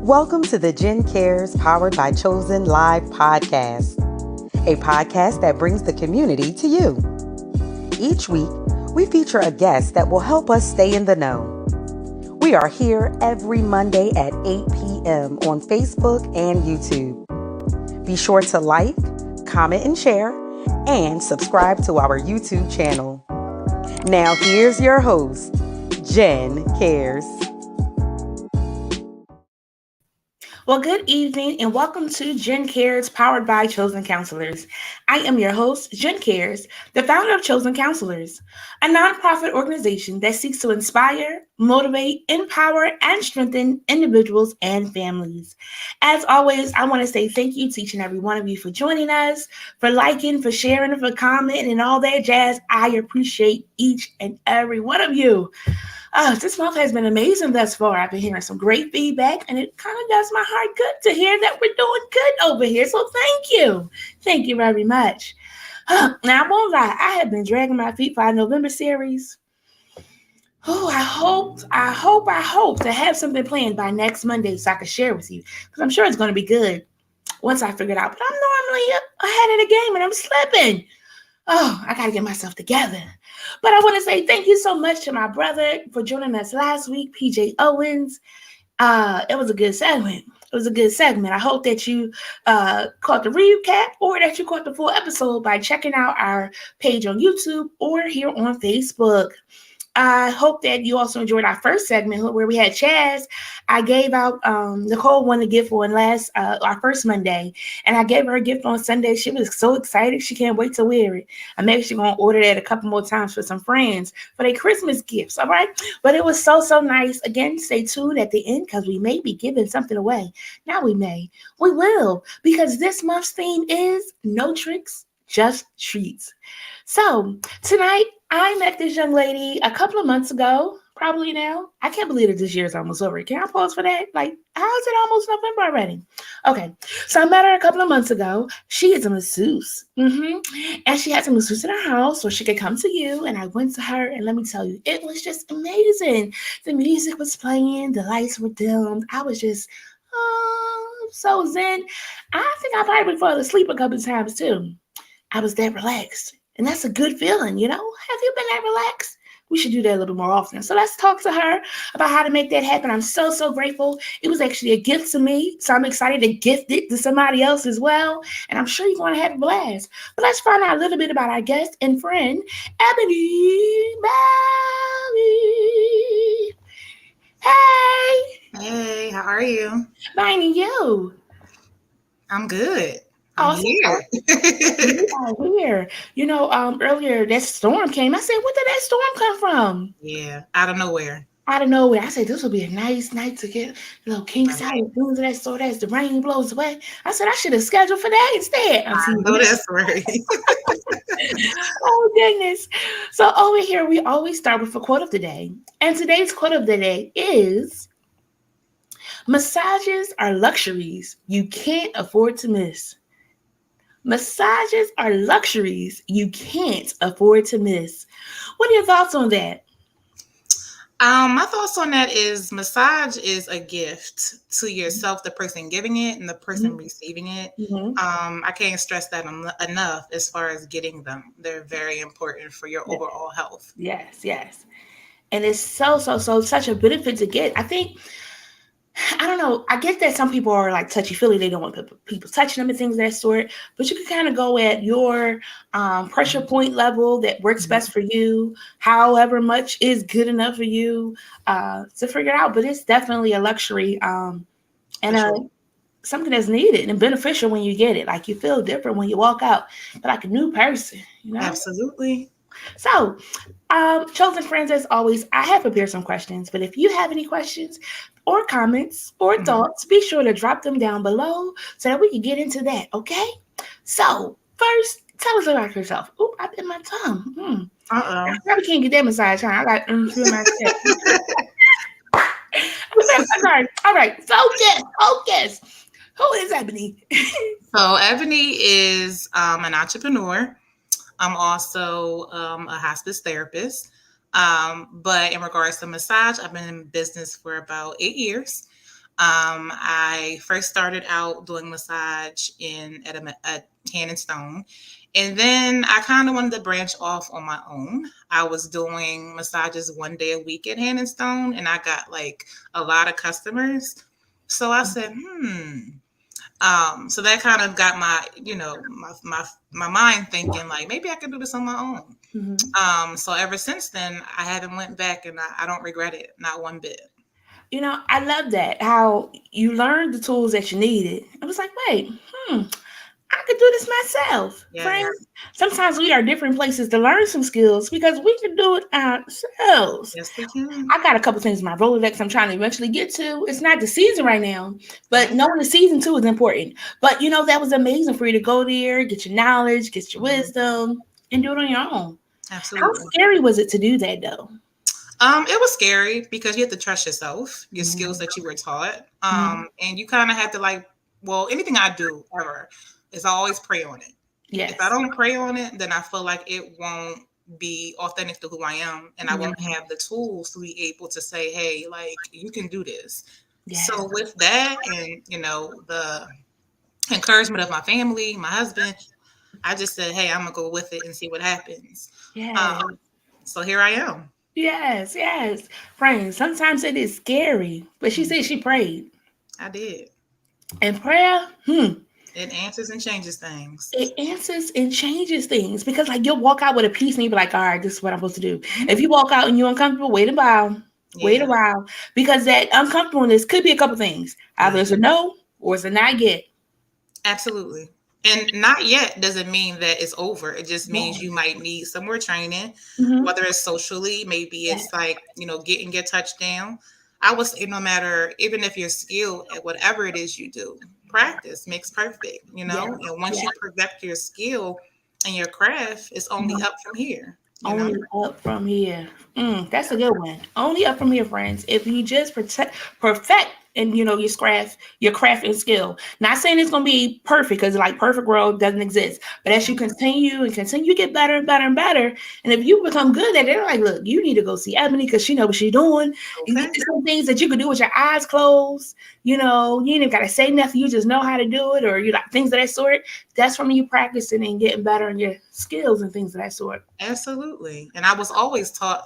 Welcome to the Jen Cares Powered by Chosen Live podcast, a podcast that brings the community to you. Each week, we feature a guest that will help us stay in the know. We are here every Monday at 8 p.m. on Facebook and YouTube. Be sure to like, comment, and share, and subscribe to our YouTube channel. Now, here's your host, Jen Cares. Well, good evening and welcome to Jen Cares, powered by Chosen Counselors. I am your host, Jen Cares, the founder of Chosen Counselors, a nonprofit organization that seeks to inspire, motivate, empower, and strengthen individuals and families. As always, I want to say thank you to each and every one of you for joining us, for liking, for sharing, for commenting, and all that jazz. I appreciate each and every one of you. This month has been amazing thus far. I've been hearing some great feedback, and it kind of does my heart good to hear that we're doing good over here. So thank you. Thank you very much. Now, I won't lie. I have been dragging my feet for our November series. Oh, I hope to have something planned by next Monday so I can share with you, because I'm sure it's going to be good once I figure it out. But I'm normally ahead of the game, and I'm slipping. Oh, I got to get myself together. But I want to say thank you so much to my brother for joining us last week, PJ Owens. It was a good segment. I hope that you caught the recap or that you caught the full episode by checking out our page on YouTube or here on Facebook. I hope that you also enjoyed our first segment where we had Chaz. I gave out Nicole won a gift on our first Monday, and I gave her a gift on Sunday. She was so excited. She can't wait to wear it. I'm actually going to order that a couple more times for some friends for their Christmas gifts, all right? But it was so nice. Again, stay tuned at the end because we may be giving something away. Now we will, because this month's theme is no tricks, just treats. So tonight, I met this young lady a couple of months ago, probably now. I can't believe that this year is almost over. Can I pause for that? Like, how is it almost November already? Okay, so I met her a couple of months ago. She is a masseuse. And she has a masseuse in her house so she could come to you. And I went to her, and let me tell you, it was just amazing. The music was playing. The lights were dimmed. I was just, so zen. I think I probably fell asleep a couple of times, too. I was that relaxed. And that's a good feeling, you know? Have you been that relaxed? We should do that a little bit more often. So let's talk to her about how to make that happen. I'm so grateful. It was actually a gift to me. So I'm excited to gift it to somebody else as well. And I'm sure you're going to have a blast. But let's find out a little bit about our guest and friend, Ebony. Hey, how are you? Fine, and you? I'm good. I'm here. You are here. You know, earlier that storm came. I said, where did that storm come from? Yeah, out of nowhere. I said, this will be a nice night to get a little king size doing that sort as the rain blows away. I said, I should have scheduled for that instead. I know that's right. Oh, goodness. So over here, we always start with a quote of the day. And today's quote of the day is, massages are luxuries you can't afford to miss. Massages are luxuries you can't afford to miss. What are your thoughts on that? My thoughts on that is massage is a gift to yourself, the person giving it and the person receiving it. I can't stress that enough as far as getting them. They're very important for your overall health. Yes. And it's so such a benefit to get. I think, I don't know. I get that some people are like touchy-feely. They don't want people touching them and things of that sort. But you can kind of go at your pressure point level that works best for you, however much is good enough for you to figure it out. But it's definitely a luxury and something that's needed and beneficial when you get it. Like, you feel different when you walk out, like a new person, you know? Absolutely. So, chosen friends, as always, I have prepared some questions. But if you have any questions or comments or thoughts, be sure to drop them down below so that we can get into that, okay? So, first, tell us about yourself. Oh, I bit my tongue. I probably can't get that massage, huh? I got feel my chest. All right, focus. Who is Ebony? So, Ebony is an entrepreneur. I'm also a hospice therapist. But in regards to massage, I've been in business for about 8 years. I first started out doing massage at Hand and Stone. And then I kind of wanted to branch off on my own. I was doing massages one day a week at Hand and Stone, and I got like a lot of customers. So I said, so that kind of got my, my mind thinking like maybe I could do this on my own. So ever since then, I haven't went back, and I don't regret it, not one bit. I love that, how you learned the tools that you needed. I was like, wait, I could do this myself. Yes. Friends, sometimes we are different places to learn some skills because we can do it ourselves. Yes, we can. I got a couple things in my Rolodex I'm trying to eventually get to. It's not the season right now, but knowing the season too is important. But that was amazing for you to go there, get your knowledge, get your wisdom, and do it on your own. Absolutely. How scary was it to do that though? It was scary because you have to trust yourself, your skills that you were taught. And you kind of had to anything I do ever is I always pray on it. Yes. If I don't pray on it, then I feel like it won't be authentic to who I am, and I won't have the tools to be able to say, hey, like, you can do this. Yes. So with that and, the encouragement of my family, my husband, I just said, hey, I'm going to go with it and see what happens. Yeah. So here I am. Yes. Friends, sometimes it is scary, but she said she prayed. I did. And prayer, it answers and changes things. It answers and changes things because you'll walk out with a peace and you'll be like, all right, this is what I'm supposed to do. If you walk out and you're uncomfortable, wait a while. Wait a while. Because that uncomfortableness could be a couple things. Either it's a no or it's a not yet. Absolutely. And not yet doesn't mean that it's over. It just means you might need some more training, whether it's socially, maybe it's getting your touchdown. I would say no matter, even if you're skilled at whatever it is you do, practice makes perfect, and once you perfect your skill and your craft, it's only up from here. Only up from here. That's a good one. Only up from here, friends. If you just perfect and your craft and skill. Not saying it's gonna be perfect because perfect world doesn't exist. But as you continue, you get better and better and better. And if you become good at it, they're like, look, you need to go see Ebony because she knows what she's doing. Okay. Some things that you can do with your eyes closed. You ain't even gotta say nothing. You just know how to do it, or things of that sort. That's from you practicing and getting better in your skills and things of that sort. Absolutely. And I was always taught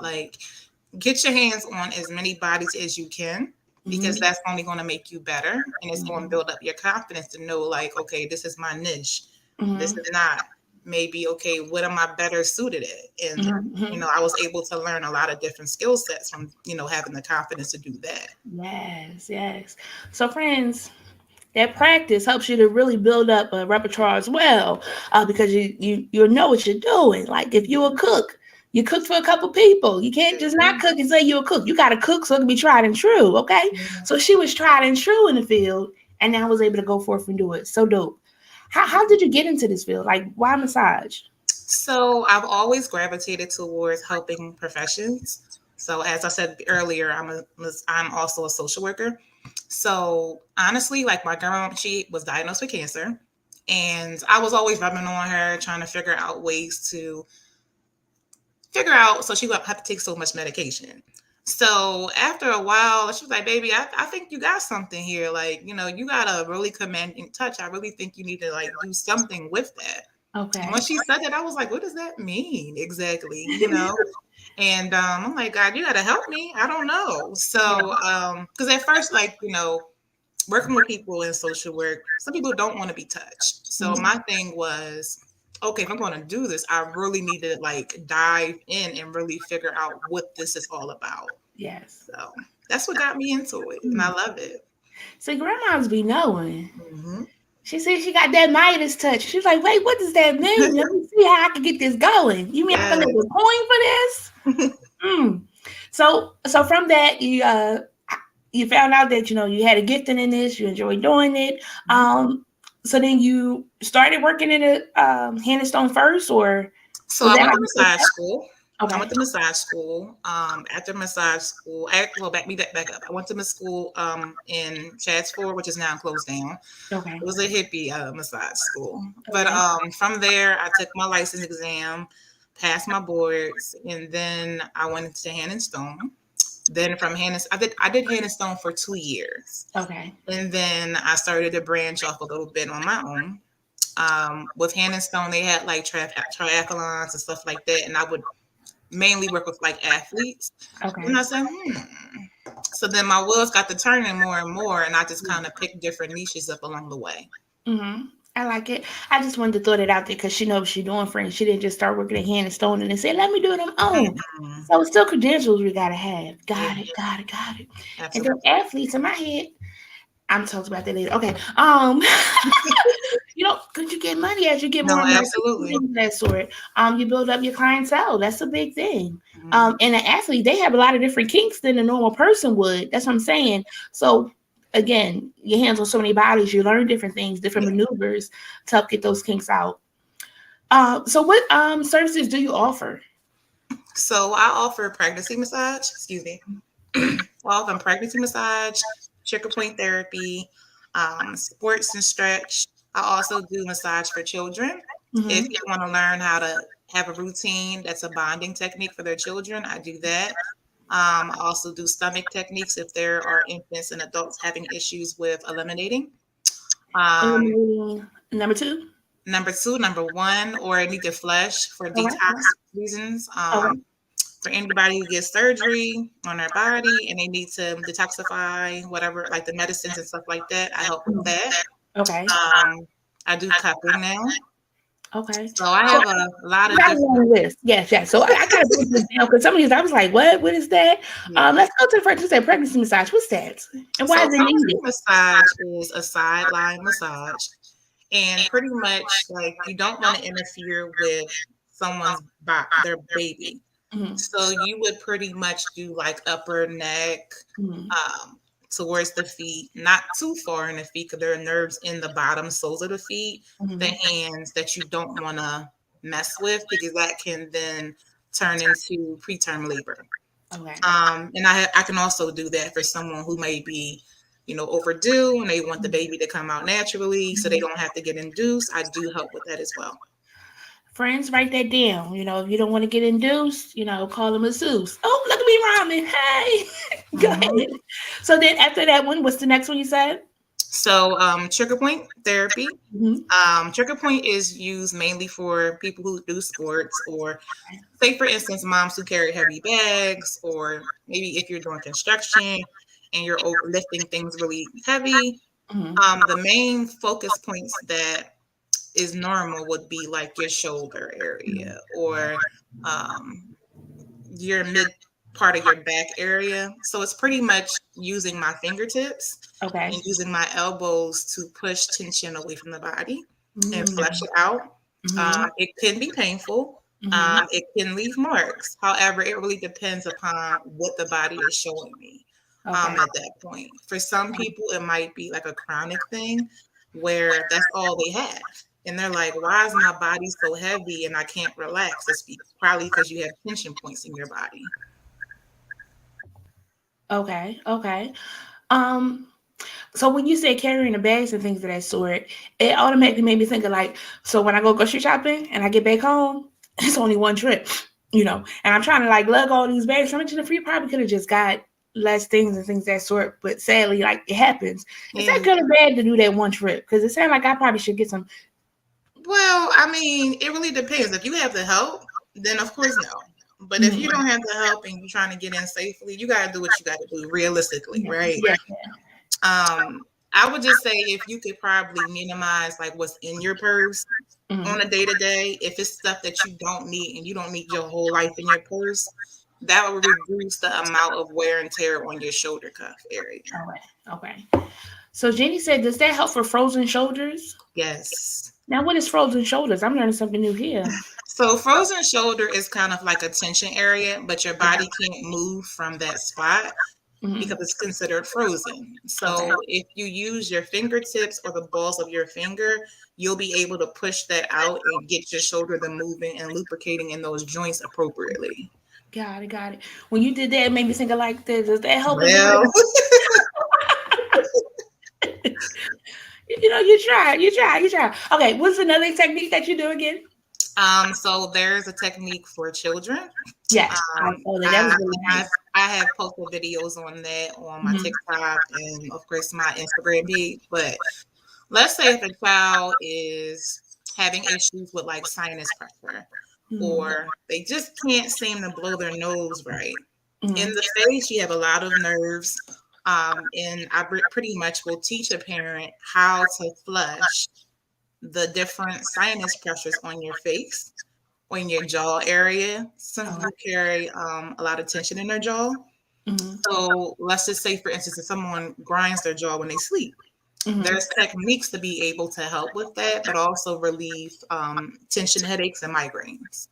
get your hands on as many bodies as you can. Because that's only going to make you better, and it's going to build up your confidence to know, okay, this is my niche. This is not. Maybe, okay, what am I better suited at? And, I was able to learn a lot of different skill sets from, having the confidence to do that. Yes. So, friends, that practice helps you to really build up a repertoire as well, because you know what you're doing. If you're a cook, you cook for a couple people. You can't just not cook and say you're a cook. You got to cook so it can be tried and true, okay? So she was tried and true in the field, and now was able to go forth and do it. So dope. How did you get into this field? Why massage? So I've always gravitated towards helping professions. So as I said earlier, I'm also a social worker. So honestly, my grandma, she was diagnosed with cancer, and I was always rubbing on her, trying to figure out ways to so she would have to take so much medication. So after a while, she was like, baby, I think you got something here. You got a really commanding touch. I really think you need to do something with that. Okay. And when she said that, I was like, what does that mean exactly? And I'm like, God, you got to help me. I don't know. So, because at first, working with people in social work, some people don't want to be touched. So my thing was, okay, if I'm going to do this, I really need to dive in and really figure out what this is all about. Yes. So that's what got me into it, and I love it. See, grandmas be knowing. She said she got that Midas touch. She's like, wait, what does that mean? Let me see how I can get this going. You mean I can get a coin for this? So from that, you found out that you had a gifting in this. You enjoyed doing it. So then you started working in a Hand and Stone first, or? So I went to massage school. Okay. I went to massage school. After massage school, back up. I went to school in Chad's Ford, which is now closed down. Okay. It was a hippie massage school. Okay. But from there, I took my license exam, passed my boards, and then I went into Hand and Stone. Then from hand, I did hand and stone for 2 years. Okay. And then I started to branch off a little bit on my own. With hand and stone, they had like triathlons and stuff like that, and I would mainly work with like athletes. Okay. And I said, So then my wheels got to turning more and more, and I just kind of picked different niches up along the way. Mm-hmm. I like it. I just wanted to throw that out there because she knows what she's doing, friends. She didn't just start working at hand and stone and then say, let me do it on my own. Mm-hmm. So it's still credentials we got to have. Got it. Absolutely. And then athletes in my head, I'm talking about that later. Okay. Could you get money as you get more money? Absolutely. That sort. You build up your clientele. That's a big thing. Mm-hmm. And an athlete, they have a lot of different kinks than a normal person would. That's what I'm saying. So again, your hands on so many bodies, you learn different things, different maneuvers to help get those kinks out. So what services do you offer? So I offer pregnancy massage. Excuse me. I offer pregnancy massage, trigger point therapy, sports and stretch. I also do massage for children. Mm-hmm. If you want to learn how to have a routine that's a bonding technique for their children, I do that. I also do stomach techniques if there are infants and adults having issues with eliminating. Number two, number one, or need to flush for detox reasons. For anybody who gets surgery on their body and they need to detoxify, whatever, like the medicines and stuff like that, I help with that. Okay. I do cupping now. Okay. So I have a lot of different lists. Yes. So I gotta put this down because some of these I was like, what? What is that? Yeah. Let's go to the first. You said pregnancy massage. What's that? And why is it needed? Massage is a sideline massage, and pretty much like you don't want to interfere with someone's their baby. Mm-hmm. So you would pretty much do like upper neck, towards the feet, not too far in the feet because there are nerves in the bottom soles of the feet, the hands that you don't want to mess with because that can then turn into preterm labor. Okay. And I can also do that for someone who may be, overdue and they want the baby to come out naturally so they don't have to get induced. I do help with that as well. Friends, write that down. If you don't want to get induced, call them masseuse. Oh, look at me rhyming. Hey, go ahead. So then after that one, what's the next one you said? So trigger point therapy. Trigger point is used mainly for people who do sports or say, for instance, moms who carry heavy bags, or maybe if you're doing construction and you're lifting things really heavy. The main focus points that is normal would be like your shoulder area or your mid part of your back area. So it's pretty much using my fingertips and using my elbows to push tension away from the body and flush it out. It can be painful. It can leave marks. However, it really depends upon what the body is showing me at that point. For some people, it might be like a chronic thing where that's all they have. And they're like, why is my body so heavy and I can't relax? It's probably because you have tension points in your body. Okay. So when you say carrying the bags and things of that sort, it automatically made me think of like, so when I go grocery shopping and I get back home, it's only one trip, and I'm trying to like lug all these bags. How much in the free probably could have just got less things and things of that sort, but sadly, like it happens. It's not kind of bad to do that one trip because it sounds like I probably should get some. Well, I mean, it really depends. If you have the help, then of course no. But if you don't have the help and you're trying to get in safely, you got to do what you got to do realistically, right? Yeah. I would just say if you could probably minimize like what's in your purse on a day-to-day, if it's stuff that you don't need and you don't need your whole life in your purse, that would reduce the amount of wear and tear on your shoulder cuff area. Okay. So Jenny said, does that help for frozen shoulders? Yes. Now, what is frozen shoulders? I'm learning something new here. So frozen shoulder is kind of like a tension area, but your body can't move from that spot because it's considered frozen. So if you use your fingertips or the balls of your finger, you'll be able to push that out and get your shoulder to moving and lubricating in those joints appropriately. Got it. When you did that, it made me think of like this. Does that help? Well. You try. Okay, what's another technique that you do again? So there's a technique for children. Yes, I I have posted videos on that on my TikTok and of course my Instagram page. But let's say if a child is having issues with like sinus pressure, or they just can't seem to blow their nose right. In the face, you have a lot of nerves. And I pretty much will teach a parent how to flush the different sinus pressures on your face, on your jaw area. Some people carry a lot of tension in their jaw. So let's just say, for instance, if someone grinds their jaw when they sleep, there's techniques to be able to help with that, but also relieve tension headaches and migraines.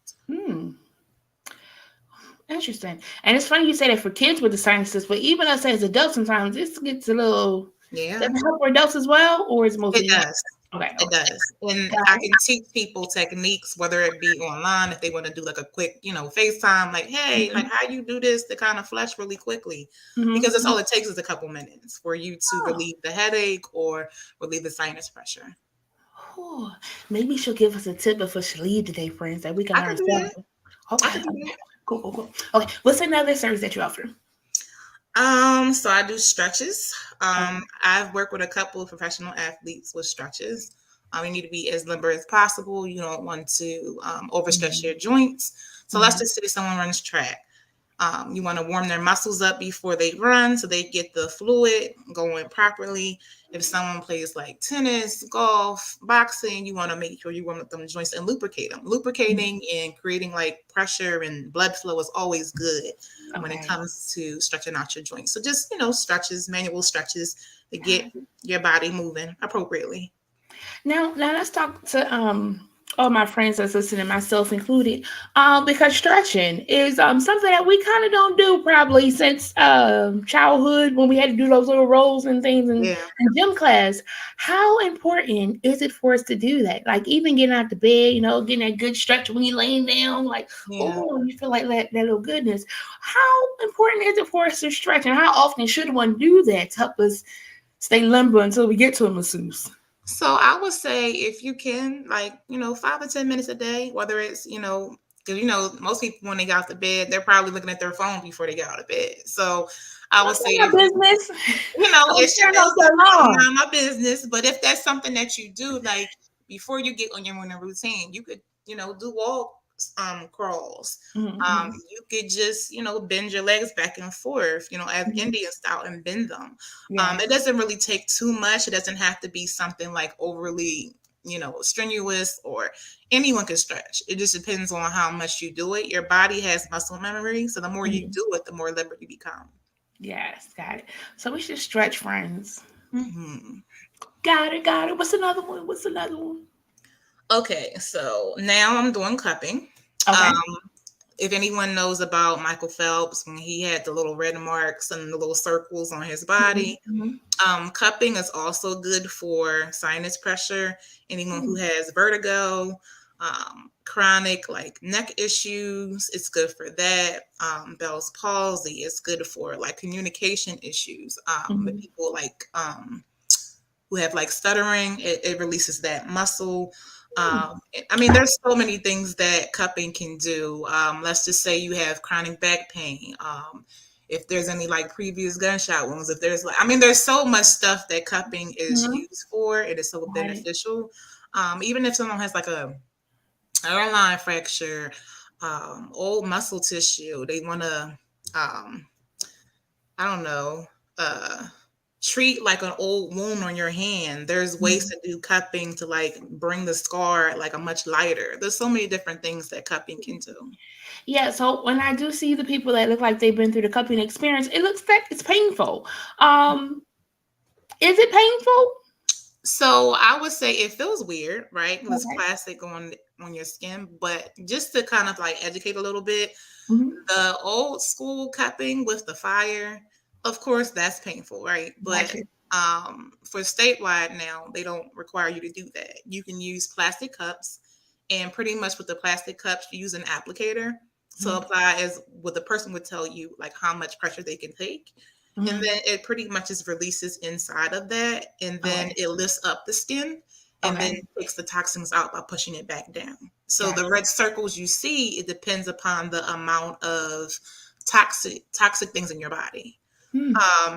Interesting. And it's funny you say that for kids with the sinuses, but even us as adults, sometimes this gets a little. Yeah. Does it help for adults as well, or is it mostly? It does. Okay. It does. And I can teach people techniques, whether it be online, if they want to do like a quick, FaceTime, like, hey, like how you do this to kind of flush really quickly. Because that's all it takes is a couple minutes for you to relieve the headache or relieve the sinus pressure. Oh, maybe she'll give us a tip before she leaves today, friends, that we can learn something. Okay. Cool. Okay. What's another service that you offer? So I do stretches. I've worked with a couple of professional athletes with stretches. You need to be as limber as possible. You don't want to overstretch your joints. So let's just say someone runs track. You want to warm their muscles up before they run so they get the fluid going properly. If someone plays like tennis, golf, boxing, you want to make sure you warm up them joints and lubricate them. Lubricating and creating like pressure and blood flow is always good when it comes to stretching out your joints. So just, stretches, manual stretches to get your body moving appropriately. Now let's talk to all my friends that's listening, myself included, because stretching is something that we kind of don't do probably since childhood when we had to do those little rolls and things in gym class. How important is it for us to do that? Like even getting out the bed, getting that good stretch when you're laying down, like, oh, you feel like that little goodness. How important is it for us to stretch, and how often should one do that to help us stay limber until we get to a masseuse? So I would say if you can, 5 or 10 minutes a day, whether it's, because, most people, when they get out of bed, they're probably looking at their phone before they get out of bed. So I would say, business. It's not my business. But if that's something that you do, like before you get on your morning routine, you could, do walk crawls. You could just, bend your legs back and forth, as Indian style, and bend them. It doesn't really take too much. It doesn't have to be something like overly, strenuous, or anyone can stretch. It just depends on how much you do it. Your body has muscle memory. So the more you do it, the more limber you become. Yes, got it. So we should stretch, friends. Got it. What's another one? Okay, so now I'm doing cupping. Okay. If anyone knows about Michael Phelps, when he had the little red marks and the little circles on his body, cupping is also good for sinus pressure. Anyone who has vertigo, chronic like neck issues, it's good for that. Bell's palsy is good for like communication issues. The people like who have like stuttering, it releases that muscle. There's so many things that cupping can do. Let's just say you have chronic back pain. If there's any like previous gunshot wounds, if there's there's so much stuff that cupping is used for. It is so beneficial. Even if someone has like a hairline fracture, old muscle tissue, they want to, treat like an old wound on your hand. There's ways to do cupping to like bring the scar like a much lighter. There's so many different things that cupping can do. Yeah, so when I do see the people that look like they've been through the cupping experience, it looks like it's painful. Is it painful? So I would say it feels weird, right? It's plastic on your skin, but just to kind of like educate a little bit, the old school cupping with the fire, of course, that's painful, right? But for statewide now, they don't require you to do that. You can use plastic cups, and pretty much with the plastic cups, you use an applicator to apply as what the person would tell you, like how much pressure they can take. And then it pretty much just releases inside of that, and then it lifts up the skin, and then takes the toxins out by pushing it back down. So the red circles you see, it depends upon the amount of toxic things in your body.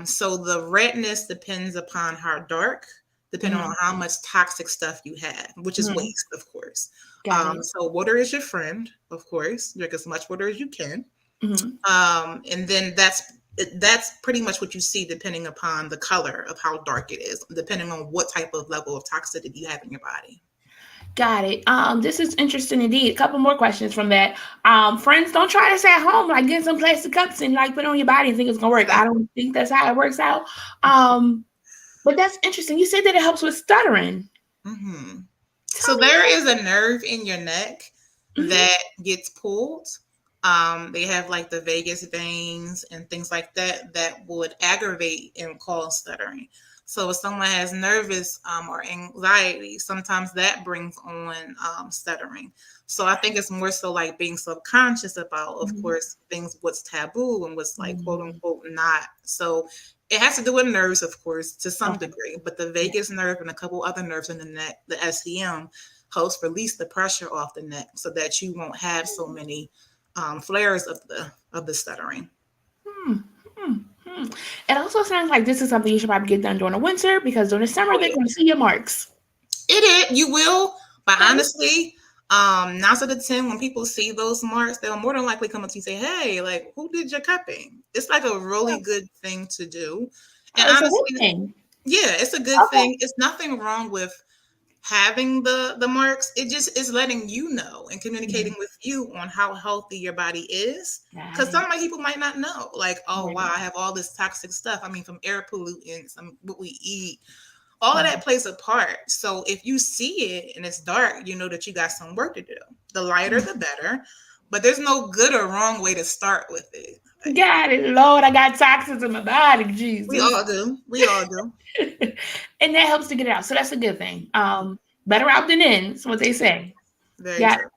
So the redness depends upon how dark, depending on how much toxic stuff you have, which is waste, of course. So water is your friend, of course. Drink as much water as you can. And then that's pretty much what you see depending upon the color of how dark it is, depending on what type of level of toxicity you have in your body. Got it. This is interesting indeed. A couple more questions from that. Friends, don't try this at home. Like get some plastic cups and like put it on your body and think it's gonna work. I don't think that's how it works out. But that's interesting. You said that it helps with stuttering. So there is a nerve in your neck that gets pulled. They have like the vagus veins and things like that would aggravate and cause stuttering. So if someone has nervous or anxiety, sometimes that brings on stuttering. So I think it's more so like being subconscious about, of course, things, what's taboo and what's like quote unquote not. So it has to do with nerves, of course, to some degree, but the vagus nerve and a couple other nerves in the neck, the SCM, helps release the pressure off the neck so that you won't have so many flares of the stuttering. It also sounds like this is something you should probably get done during the winter because during the summer they're going to see your marks. You will, but honestly, 9 out of 10, when people see those marks, they'll more than likely come up to you and say, "Hey, like, who did your cupping?" It's like a really good thing to do, and honestly, it's a good thing. It's nothing wrong with having the marks. It just is letting you know and communicating with you on how healthy your body is, because some people might not know, like, wow, I have all this toxic stuff. I mean, from air pollutants, what we eat, all of that plays a part. So if you see it and it's dark, you know that you got some work to do. The lighter the better, but there's no good or wrong way to start with it. Got it. Lord, I got toxins in my body. Jesus. We all do. And that helps to get it out. So that's a good thing. Better out than in, is what they say. Very true.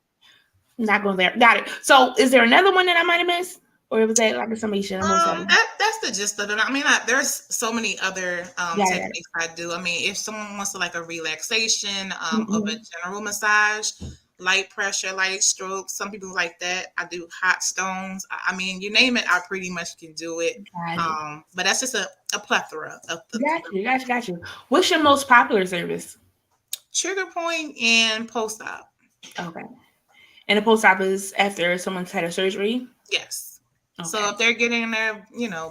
Not going there. Got it. So is there another one that I might have missed? Or was that like a summation of most of them? That's the gist of it. I mean, there's so many other techniques I do. I mean, if someone wants to like a relaxation of a general massage, light pressure, light strokes, some people like that. I do hot stones. I mean, you name it, I pretty much can do it. But that's just a plethora of the Got you. What's your most popular service? Trigger point and post-op. Okay. And the post-op is after someone's had a surgery? Yes. Okay. So if they're getting their,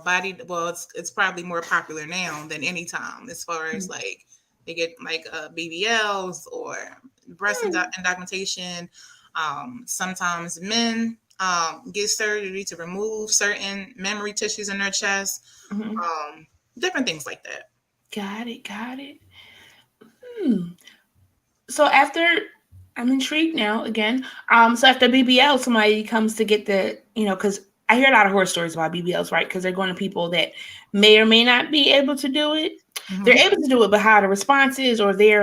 body, well, it's probably more popular now than any time as far as like they get like BBLs or breast augmentation. Sometimes men get surgery to remove certain memory tissues in their chest. Different things like that. Got it. So I'm intrigued now again. So after BBL, somebody comes to get the, because I hear a lot of horror stories about BBLs, right? Because they're going to people that may or may not be able to do it. They're able to do it, but how the response is or their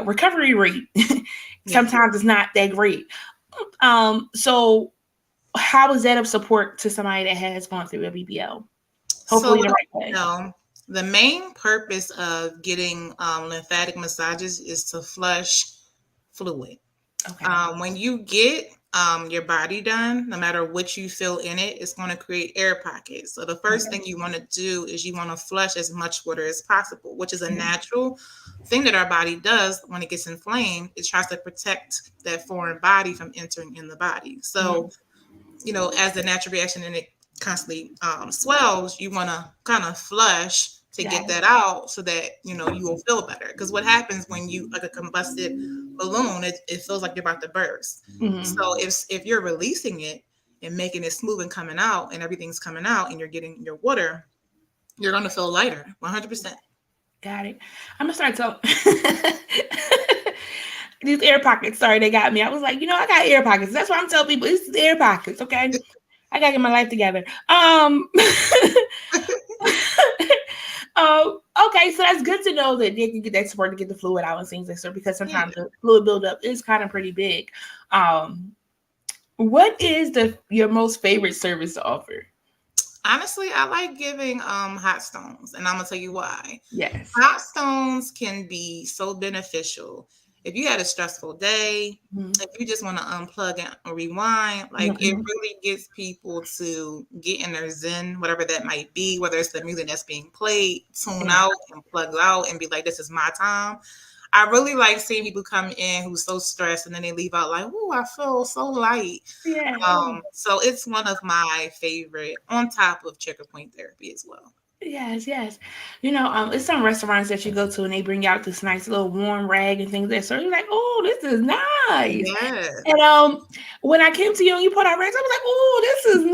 recovery rate sometimes is not that great. So how is that of support to somebody that has gone through a BBL? Hopefully the right way. The main purpose of getting lymphatic massages is to flush fluid. Okay. When you get your body done, no matter what you feel in it, it's going to create air pockets. So the first thing you want to do is you want to flush as much water as possible, which is a natural thing that our body does when it gets inflamed. It tries to protect that foreign body from entering in the body. So, as the natural reaction and it constantly swells, you want to kind of flush to get that out so that, you will feel better. Because what happens when you, like a combusted balloon, it feels like you're about to burst. So if you're releasing it and making it smooth and coming out and everything's coming out and you're getting your water, you're going to feel lighter, 100%. Got it. I'm going to start talking. These air pockets, sorry, they got me. I was like, I got air pockets. That's why I'm telling people, it's air pockets, okay? I got to get my life together. Okay, so that's good to know that they can get that support to get the fluid out and things like that, because sometimes the fluid buildup is kind of pretty big. What is your most favorite service to offer? Honestly, I like giving hot stones, and I'm gonna tell you why. Yes, hot stones can be so beneficial if you had a stressful day, if you just want to unplug and rewind, like it really gets people to get in their zen, whatever that might be, whether it's the music that's being played, tune out and plug out and be like, this is my time. I really like seeing people come in who's so stressed and then they leave out like, oh, I feel so light. Yeah. So it's one of my favorite, on top of trigger point therapy as well. Yes, yes. It's some restaurants that you go to and they bring out this nice little warm rag and things like that. So you're like, oh, this is nice. Yes. And when I came to you and you put out rags, I was like, oh, this is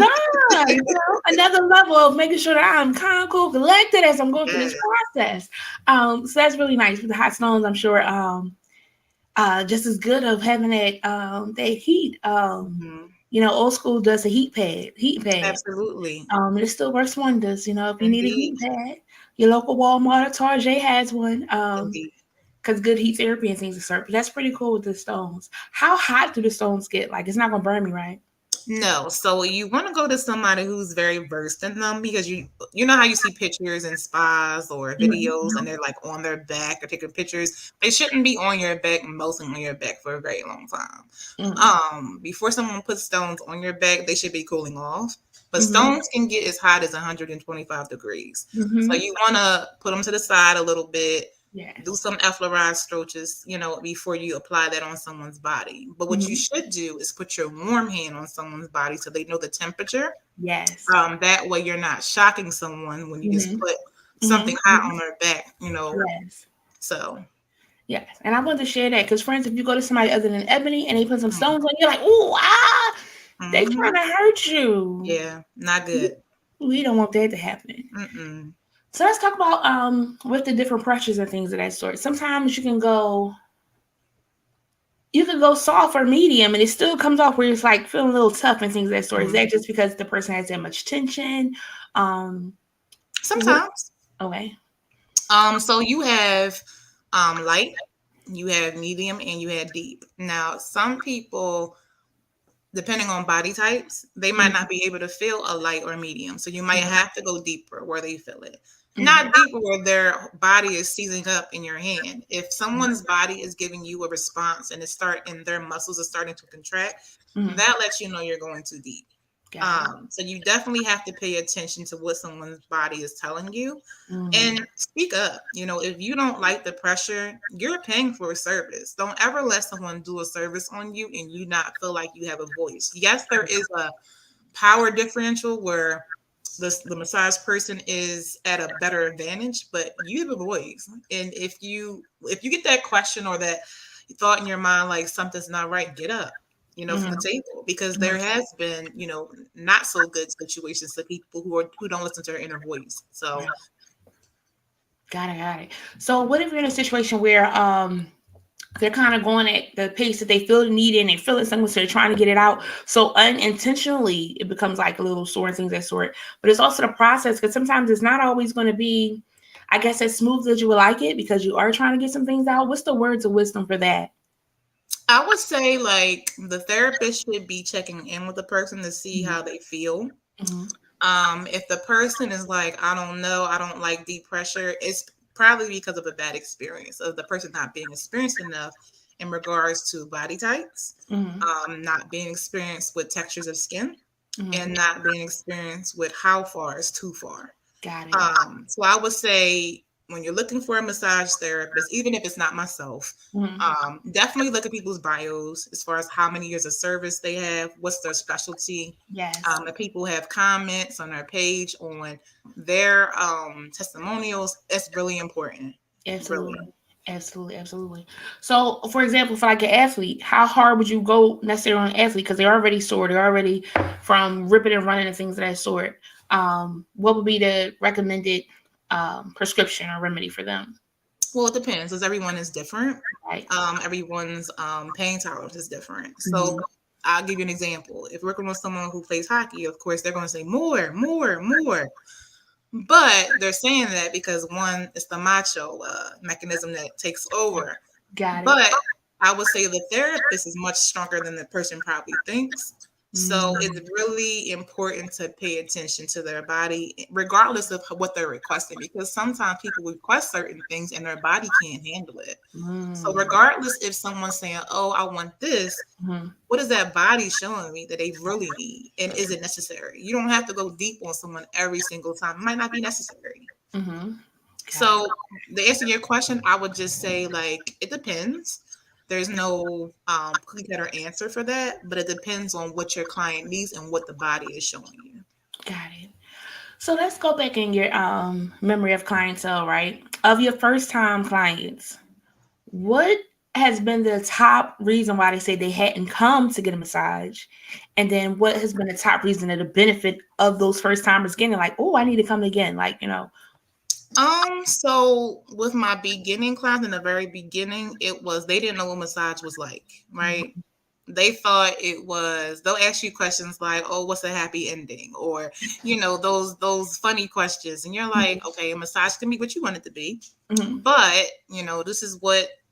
nice. Another level of making sure that I'm calm, cool, collected as I'm going through this process. So that's really nice. With the hot stones, I'm sure just as good of having that heat. Old school does a heat pad. Absolutely. It still works wonders. If you need a heat pad, your local Walmart or Target has one. Because good heat therapy and things are served. But that's pretty cool with the stones. How hot do the stones get? Like, it's not gonna burn me, right? No. So you want to go to somebody who's very versed in them, because you know how you see pictures in spas or videos and they're like on their back or taking pictures. They shouldn't be on your back, mostly on your back for a very long time. Before someone puts stones on your back, they should be cooling off. But stones can get as hot as 125 degrees. So you want to put them to the side a little bit. Yes. Do some effleurage strokes, before you apply that on someone's body. But what you should do is put your warm hand on someone's body so they know the temperature. Yes. That way you're not shocking someone when you just put something hot on their back, Yes. So. Yes. And I want to share that because, friends, if you go to somebody other than Ebony and they put some stones on you, you're like, ooh, they trying to hurt you. Yeah, not good. We don't want that to happen. So let's talk about with the different pressures and things of that sort. Sometimes you can go soft or medium and it still comes off where it's like feeling a little tough and things of that sort. Is that just because the person has that much tension? Sometimes. Okay. So you have light, you have medium, and you have deep. Now, some people, depending on body types, they might not be able to feel a light or medium. So you might have to go deeper where they feel it. Not deeper where their body is seizing up in your hand. If someone's body is giving you a response and their muscles are starting to contract, that lets you know you're going too deep. So you definitely have to pay attention to what someone's body is telling you and speak up. If you don't like the pressure, you're paying for a service. Don't ever let someone do a service on you and you not feel like you have a voice. Yes, there is a power differential where the massage person is at a better advantage, but you have a voice. And if you get that question or that thought in your mind like something's not right, get up, from the table, because there has been, not so good situations to people who don't listen to their inner voice. So got it. So what if you're in a situation where they're kind of going at the pace that they feel the need and they feel it something, so they're trying to get it out. So unintentionally, it becomes like a little sore and things that sort. But it's also the process, because sometimes it's not always going to be, I guess, as smooth as you would like it, because you are trying to get some things out. What's the words of wisdom for that? I would say like the therapist should be checking in with the person to see how they feel. If the person is like, I don't know, I don't like deep pressure, it's probably because of a bad experience of the person not being experienced enough in regards to body types, not being experienced with textures of skin, and not being experienced with how far is too far. Got it. So I would say when you're looking for a massage therapist, even if it's not myself, definitely look at people's bios as far as how many years of service they have, what's their specialty. Yes. If people have comments on their page on their testimonials, it's really important. Absolutely. Really. Absolutely. So, for example, for like an athlete, how hard would you go necessarily on an athlete? Because they're already sore. They're already from ripping and running and things of that sort. What would be the recommended prescription or remedy for them? Well, it depends, because everyone is different. Right. Everyone's pain tolerance is different. So I'll give you an example. If we're working with someone who plays hockey, of course, they're going to say more. But they're saying that because one, it's the macho mechanism that takes over. Got it. But I would say the therapist is much stronger than the person probably thinks. So it's really important to pay attention to their body, regardless of what they're requesting, because sometimes people request certain things and their body can't handle it. So regardless if someone's saying, oh, I want this, what is that body showing me that they really need? And is it necessary? You don't have to go deep on someone every single time. It might not be necessary. So to answer your question, I would just say, like, it depends. There's no cookie cutter answer for that, but it depends on what your client needs and what the body is showing you. Got it. So let's go back in your memory of clientele, right? Of your first time clients, what has been the top reason why they say they hadn't come to get a massage? And then what has been the top reason of the benefit of those first timers getting like, oh, I need to come again? Like, So with my beginning class in the very beginning, it was they didn't know what massage was like, right? They thought it was, they'll ask you questions like, oh, what's a happy ending? Or, those funny questions. And you're like, okay, a massage can be what you want it to be. But, this is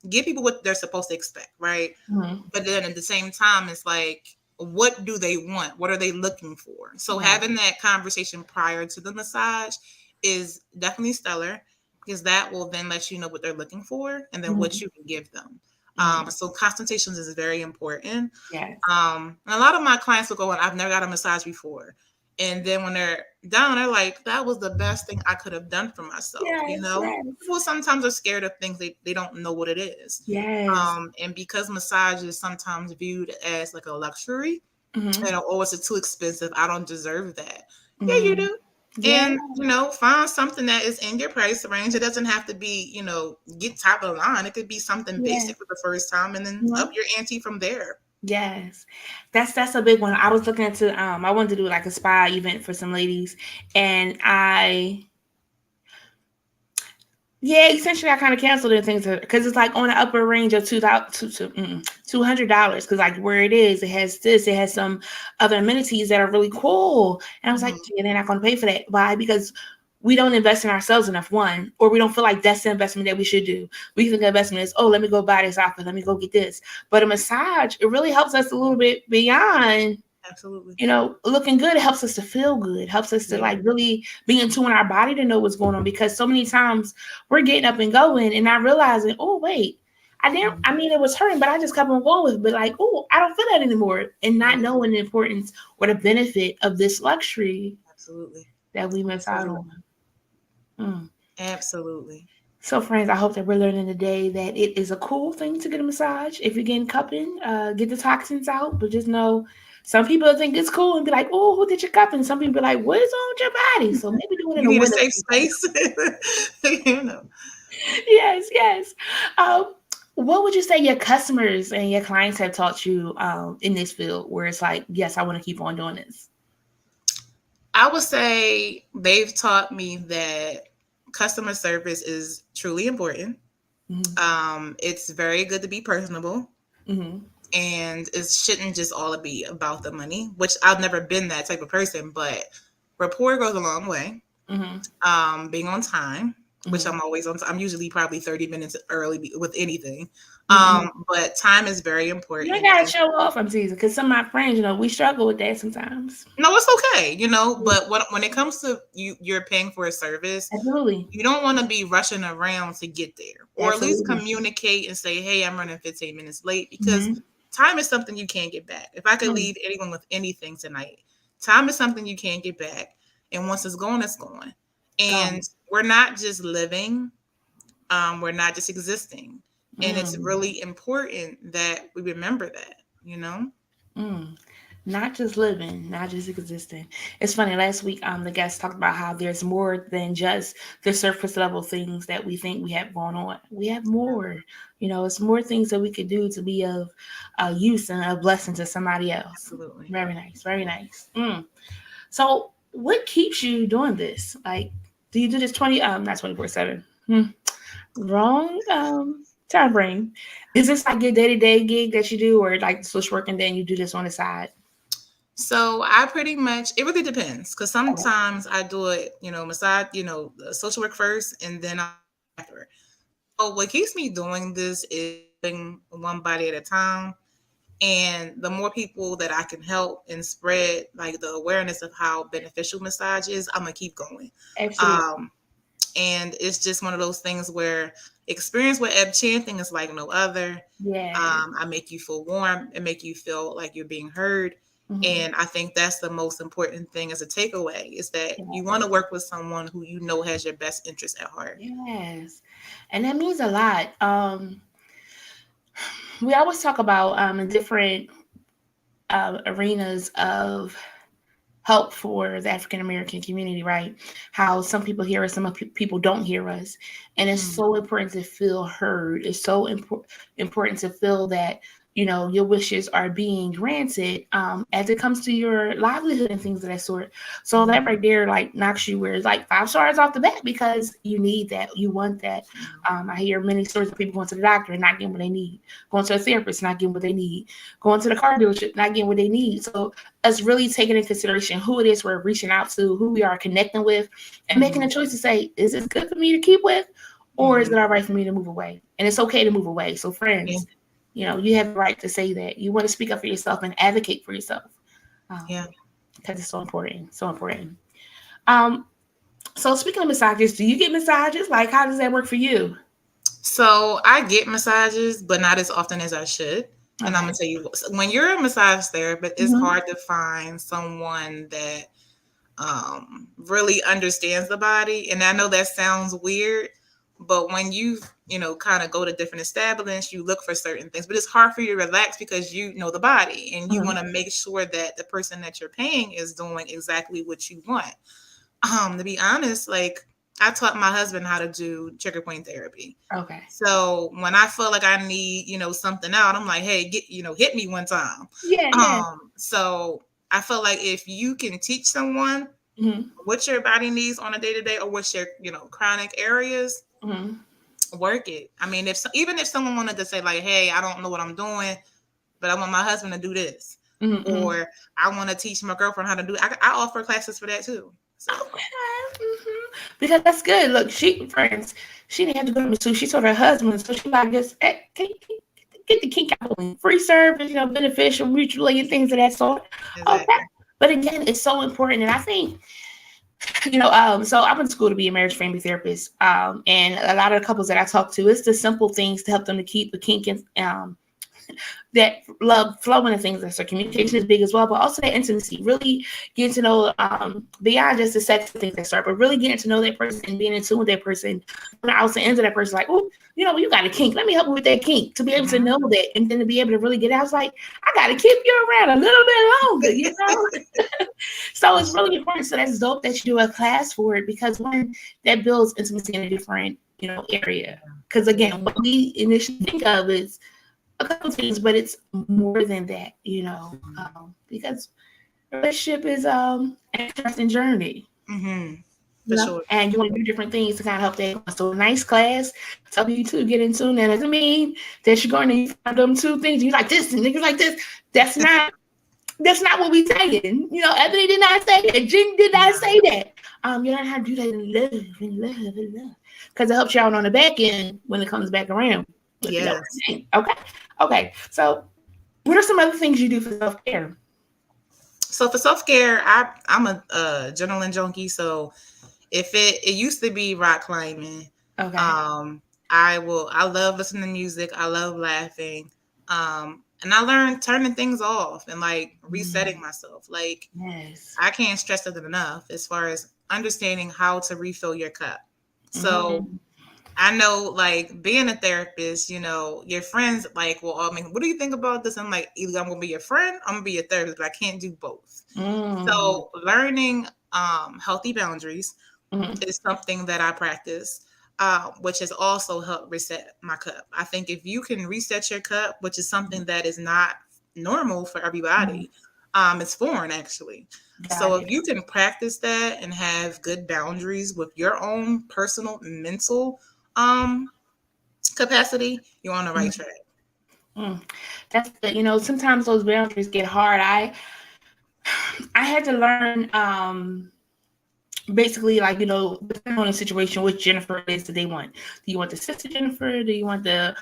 give people what they're supposed to expect, right? But then at the same time, it's like, what do they want? What are they looking for? So having that conversation prior to the massage is definitely stellar, because that will then let you know what they're looking for and then what you can give them. So consultations is very important. Yes. And a lot of my clients will go, I've never got a massage before. And then when they're down, they're like, that was the best thing I could have done for myself. Yes. People sometimes are scared of things they don't know what it is. Yes. And because massage is sometimes viewed as like a luxury, or it's too expensive, I don't deserve that. Yeah, you do. Yeah. And, find something that is in your price range. It doesn't have to be, get top of the line. It could be something basic for the first time and then up your ante from there. Yes, that's a big one. I was looking into I wanted to do like a spa event for some ladies, and essentially I kind of canceled it things because it's like on the upper range of $200 because like where it is, it has some other amenities that are really cool, and I was like, yeah, they're not going to pay for that. Why? Because we don't invest in ourselves enough, one, or we don't feel like that's the investment that we should do. We think investment is, oh, let me go buy this outfit, let me go get this. But a massage, it really helps us a little bit beyond, absolutely, looking good. It helps us to feel good, helps us to like really be in tune in our body to know what's going on. Because so many times we're getting up and going and not realizing, oh, wait, it was hurting, but I just kept on going with it. But like, oh, I don't feel that anymore. And not knowing the importance or the benefit of this luxury that we miss out on. Absolutely. So, friends, I hope that we're learning today that it is a cool thing to get a massage. If you're getting cupping, get the toxins out. But just know, some people think it's cool and be like, "Oh, who did your cupping?" Some people be like, "What is on with your body?" So maybe do it in you need window. A safe space. Yes. What would you say your customers and your clients have taught you in this field, where it's like, yes, I want to keep on doing this? I would say they've taught me that customer service is truly important. It's very good to be personable. And it shouldn't just all be about the money, which I've never been that type of person, but rapport goes a long way. Being on time, which I'm always on. I'm usually probably 30 minutes early with anything. But time is very important. You gotta show off. I'm teasing, because some of my friends, we struggle with that sometimes. No, it's okay, But when it comes to you're paying for a service. Absolutely. You don't want to be rushing around to get there, or at least communicate and say, "Hey, I'm running 15 minutes late," because time is something you can't get back. If I could leave anyone with anything tonight, time is something you can't get back, and once it's gone, it's gone. And we're not just living, we're not just existing. And it's really important that we remember that, Not just living, not just existing. It's funny, last week, the guest talked about how there's more than just the surface level things that we think we have going on. We have more, it's more things that we could do to be of use and a blessing to somebody else. Absolutely. Very nice. Very nice. So what keeps you doing this? Like, do you do this not 24/7? Wrong time frame. Is this like your day-to-day gig that you do, or like social work and then you do this on the side? So I pretty much, it really depends, because sometimes I do it, massage, social work first and then after. So what keeps me doing this is doing one body at a time. And the more people that I can help and spread like the awareness of how beneficial massage is, I'm gonna keep going. Absolutely. And it's just one of those things where experience with Enchanting is like no other. Yeah. I make you feel warm and make you feel like you're being heard. Mm-hmm. And I think that's the most important thing as a takeaway, is that you want to work with someone who you know has your best interest at heart. Yes. And that means a lot. We always talk about in different arenas of help for the African American community, right? How some people hear us, some people don't hear us. And it's so important to feel heard. It's so important to feel that, you know, your wishes are being granted as it comes to your livelihood and things of that sort. So that right there, like, knocks you where it's like 5 stars off the bat, because you need that. You want that. I hear many stories of people going to the doctor and not getting what they need, going to a therapist, not getting what they need, going to the car dealership, not getting what they need. So us really taking into consideration who it is we're reaching out to, who we are connecting with, and making a choice to say, is this good for me to keep with, or is it all right for me to move away? And it's okay to move away. So friends, you know, you have the right to say that. You want to speak up for yourself and advocate for yourself. Because it's so important. So important. So speaking of massages, do you get massages? Like, how does that work for you? So I get massages, but not as often as I should. And I'm gonna tell you, when you're a massage therapist, it's hard to find someone that really understands the body. And I know that sounds weird, but when you kind of go to different establishments, you look for certain things, but it's hard for you to relax because you know the body and you want to make sure that the person that you're paying is doing exactly what you want. To be honest, like, I taught my husband how to do trigger point therapy. Okay. So when I feel like I need, something out, I'm like, hey, hit me one time. Yeah. So I feel like if you can teach someone what your body needs on a day-to-day, or what's your, chronic areas, work it. I mean, even if someone wanted to say like, hey, I don't know what I'm doing, but I want my husband to do this, or I want to teach my girlfriend how to do it. I offer classes for that too. So. Okay. Because that's good. Look, she didn't have to go to Masseuse. She told her husband, so she like, just can you get the kink out? Free service, beneficial mutually and things of that sort. Exactly. Okay. But again, it's so important. And I think, so I went to school to be a marriage family therapist. And a lot of the couples that I talk to, it's the simple things to help them to keep the kink and that love flowing and things like so. Communication is big as well, but also that intimacy, really getting to know beyond just the sex and things that start, but really getting to know that person and being in tune with that person. When I was the end of that person, like, oh, you got a kink. Let me help you with that kink, to be able to know that, and then to be able to really get out. I was like, I got to keep you around a little bit longer, So it's really important. So that's dope that you do a class for it, because one, that builds intimacy in a different area. Because again, what we initially think of is a couple things, but it's more than that, because relationship is an interesting journey. Sure. And you want to do different things to kind of help that. So a nice class to help you to get into. That doesn't mean that you're going to find them two things. You like this and niggas like this. That's not what we saying. Ebony did not say that. Jen did not say that. You learn how to do that in love. Because it helps you out on the back end when it comes back around. Yes. Okay. So what are some other things you do for self-care? So for self-care, I'm a adrenaline junkie. So if it used to be rock climbing. Okay. I love listening to music. I love laughing. And I learned turning things off and like resetting myself. Like, yes. I can't stress it enough as far as understanding how to refill your cup. So I know, like, being a therapist, your friends like, well, what do you think about this? I'm like, either I'm going to be your friend, I'm going to be your therapist, but I can't do both. So learning healthy boundaries is something that I practice, which has also helped reset my cup. I think if you can reset your cup, which is something that is not normal for everybody, it's foreign actually. So if you can practice that and have good boundaries with your own personal mental capacity, you're on the right track. That's good. Sometimes those boundaries get hard. I had to learn basically, like, depending on the situation, which Jennifer is that they want. Do you want the sister Jennifer? Do you want the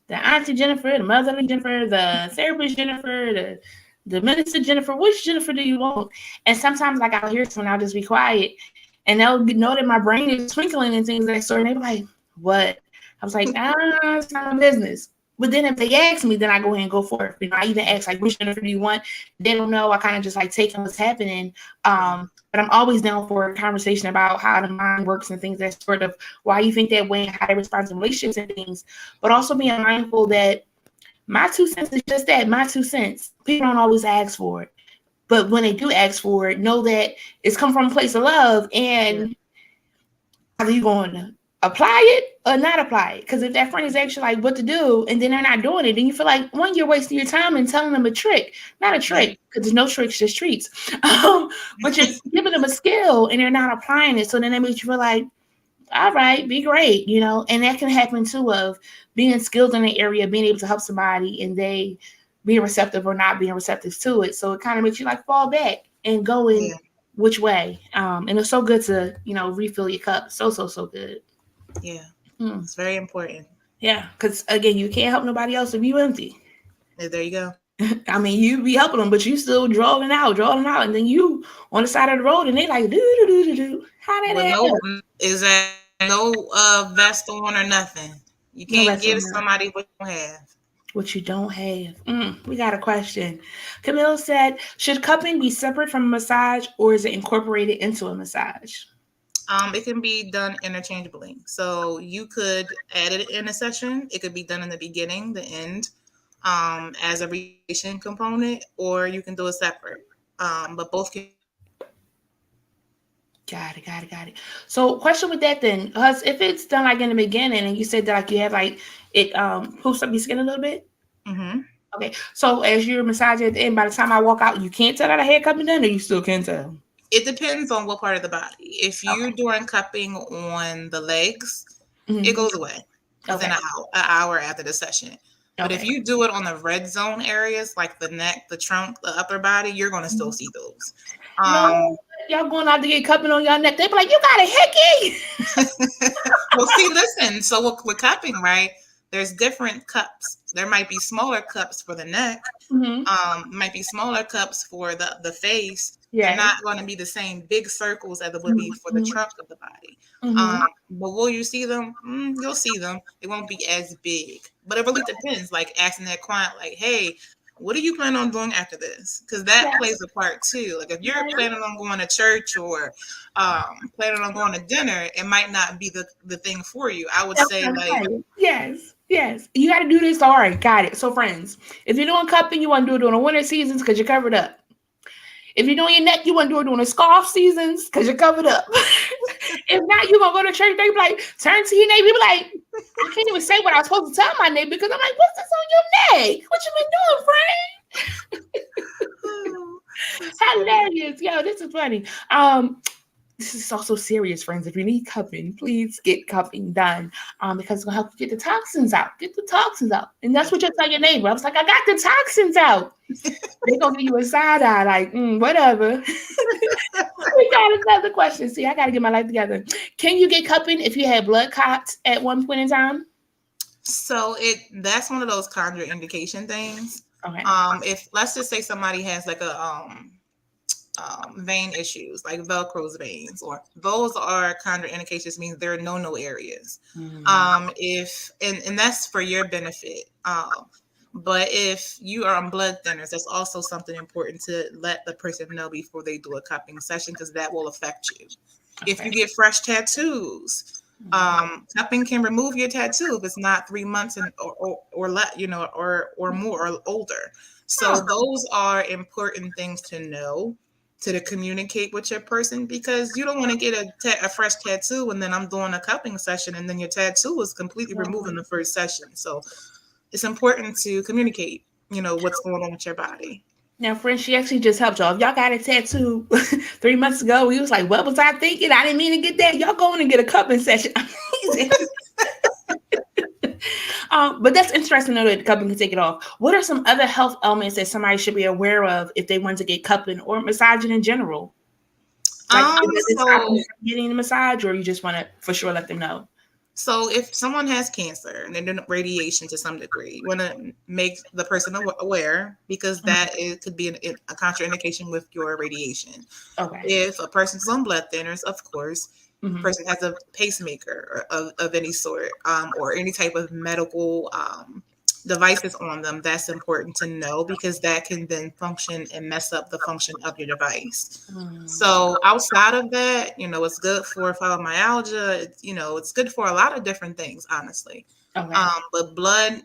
the auntie Jennifer, the motherly Jennifer, the therapist Jennifer, the minister Jennifer. Which Jennifer do you want? And sometimes, like, I'll hear someone, I'll just be quiet, and they'll know that my brain is twinkling and things of that sort. And they're like, "What?" I was like, "It's not my business." But then if they ask me, then I go ahead and go for it. I even ask, like, which Jennifer do you want? They don't know. I kind of just like taking what's happening. But I'm always down for a conversation about how the mind works and things that sort of why you think that way and how they respond to relationships and things. But also being mindful that my 2 cents is just that, my 2 cents. People don't always ask for it. But when they do ask for it, know that it's come from a place of love, and are you going to apply it or not apply it? Because if that friend is actually like what to do and then they're not doing it, then you feel like, one, you're wasting your time and telling them a trick. Not a trick, because there's no tricks, just treats. But you're giving them a skill and they're not applying it. So then that makes you feel like, all right, be great, and that can happen too, of being skilled in the area, being able to help somebody and they being receptive or not being receptive to it. So it kind of makes you like fall back and go in which way. And it's so good to, refill your cup. So good. Yeah. It's very important. Yeah. Because again, you can't help nobody else if you empty. There you go. I mean, you be helping them, but you still drawing out. And then you on the side of the road and they like, do. How did that is that no vest on or nothing? You can't give somebody what you don't have. What you don't have. We got a question. Camille said, should cupping be separate from a massage or is it incorporated into a massage? It can be done interchangeably. So you could add it in a session. It could be done in the beginning, the end, as a relation component, or you can do it separate. But both can. Got it. So question with that then, because if it's done like in the beginning and you said that like you have like it poofs up your skin a little bit. Mm-hmm. Okay. So as you're massaging at the end, by the time I walk out, you can't tell that a hair cupping done, or you still can tell? It depends on what part of the body. If you're doing cupping on the legs, it goes away within an hour after the session. But if you do it on the red zone areas, like the neck, the trunk, the upper body, you're going to still see those. No, y'all going out to get cupping on y'all neck. They be like, you got a hickey. Well, see, listen. So with cupping, right, there's different cups. There might be smaller cups for the neck. Might be smaller cups for the face. Yeah. They're not going to be the same big circles as it would be for the trunk of the body. But will you see them? You'll see them. It won't be as big. But it really depends. Like asking that client, like, hey, what do you plan on doing after this? Because that plays a part too. Like if you're planning on going to church or planning on going to dinner, it might not be the thing for you. I would say like yes. You got to do this. All right, got it. So friends, if you're doing cupping, you want to do it during the winter seasons because you're covered up. If you're doing your neck, you want to do it during the scarf seasons because you're covered up. If not, you're going to go to church. They be like, turn to your neighbor. Be like, I can't even say what I was supposed to tell my neighbor because I'm like, what's this on your neck? What you been doing, friend? Hilarious. Yo, this is funny. This is also serious, friends. If you need cupping, please get cupping done because it's going to help you get the toxins out. Get the toxins out. And that's what you tell your neighbor. I was like, I got the toxins out. They're going to give you a side eye like, whatever. We got another question. See, I got to get my life together. Can you get cupping if you had blood clots at one point in time? So that's one of those contraindication things. Okay. If let's just say somebody has like a vein issues like Velcro's veins, or those are contraindications, means there are no areas. If and that's for your benefit. But if you are on blood thinners, that's also something important to let the person know before they do a cupping session, because that will affect you. Okay. If you get fresh tattoos, cupping can remove your tattoo if it's not 3 months or less, or more or older. So those are important things to know, to communicate with your person, because you don't want to get a fresh tattoo and then I'm doing a cupping session and then your tattoo is completely removed in the first session. So it's important to communicate, what's going on with your body. Now, friends, she actually just helped y'all. If y'all got a tattoo 3 months ago, we was like, what was I thinking? I didn't mean to get that. Y'all going and get a cupping session. But that's interesting to know that the cupping can take it off. What are some other health elements that somebody should be aware of if they want to get cupping or massaging in general? Like, getting a massage, or you just want to for sure let them know? So if someone has cancer and they're doing radiation to some degree, you want to make the person aware, because that could be a contraindication with your radiation. Okay. If a person's on blood thinners, of course, Mm-hmm. person has a pacemaker of any sort, or any type of medical devices on them, that's important to know, because that can then function and mess up the function of your device. So outside of that, it's good for fibromyalgia. It's good for a lot of different things, honestly. Okay. But blood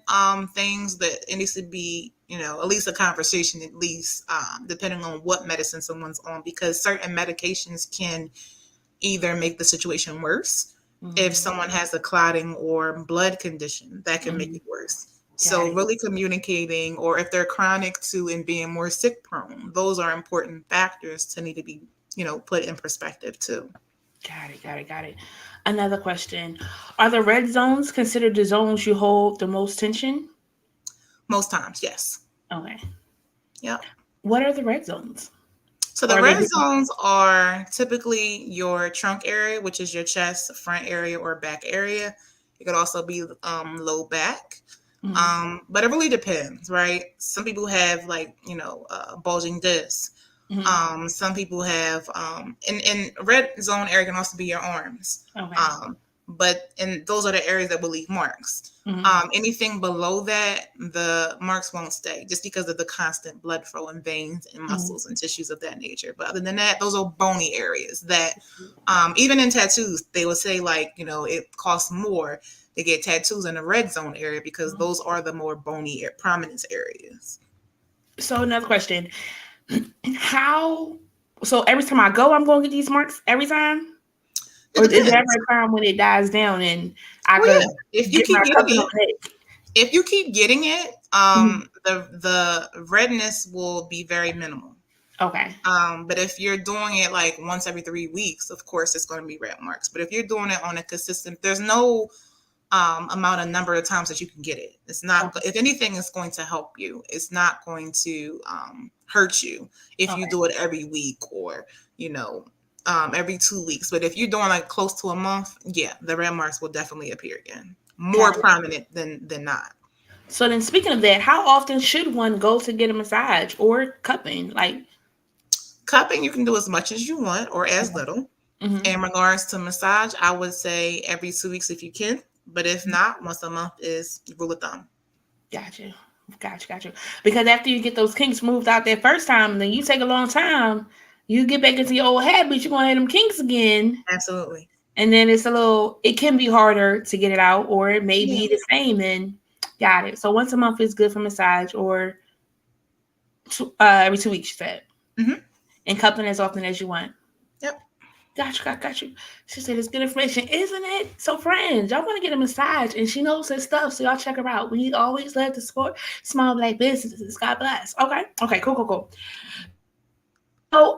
things, that it needs to be, at least a conversation, at least, depending on what medicine someone's on, because certain medications can either make the situation worse. If someone has a clotting or blood condition, that can make it worse. So really communicating, or if they're chronic too and being more sick prone, those are important factors to need to be, put in perspective too. Got it. Another question. Are the red zones considered the zones you hold the most tension? Most times, yes. Okay. Yep. What are the red zones? So the red zones are typically your trunk area, which is your chest, front area, or back area. It could also be low back. But it really depends, right? Some people have bulging discs. Some people have and red zone area can also be your arms. Okay. And those are the areas that will leave marks. Anything below that, the marks won't stay, just because of the constant blood flow in veins and muscles and tissues of that nature. But other than that, those are bony areas that even in tattoos, they will say it costs more to get tattoos in the red zone area, because those are the more bony prominence areas. So another question. So every time I go, I'm going to get these marks every time? Or is there ever a time when it dies down and I could if you keep getting it? If you keep getting it, the redness will be very minimal. Okay. But if you're doing it like once every 3 weeks, of course it's going to be red marks. But if you're doing it on a consistent, there's no amount of number of times that you can get it. It's not. If anything, it's going to help you. It's not going to hurt you if you do it every week or every 2 weeks. But if you're doing like close to a month, yeah, the red marks will definitely appear again, more prominent than not. So then, speaking of that, how often should one go to get a massage or cupping? Like cupping, you can do as much as you want or as little. In regards to massage, I would say every 2 weeks if you can. But if not, once a month is rule of thumb. Gotcha. Because after you get those kinks moved out that first time, then you take a long time. You get back into your old habits, you're going to have them kinks again. Absolutely. And then it can be harder to get it out, or it may be the same. And got it. So once a month is good for massage, or every 2 weeks, you said. And cupping as often as you want. Yep. Got you. She said it's good information, isn't it? So friends, y'all want to get a massage, and she knows her stuff, so y'all check her out. We always love to support small Black businesses. God bless. Okay, cool. So,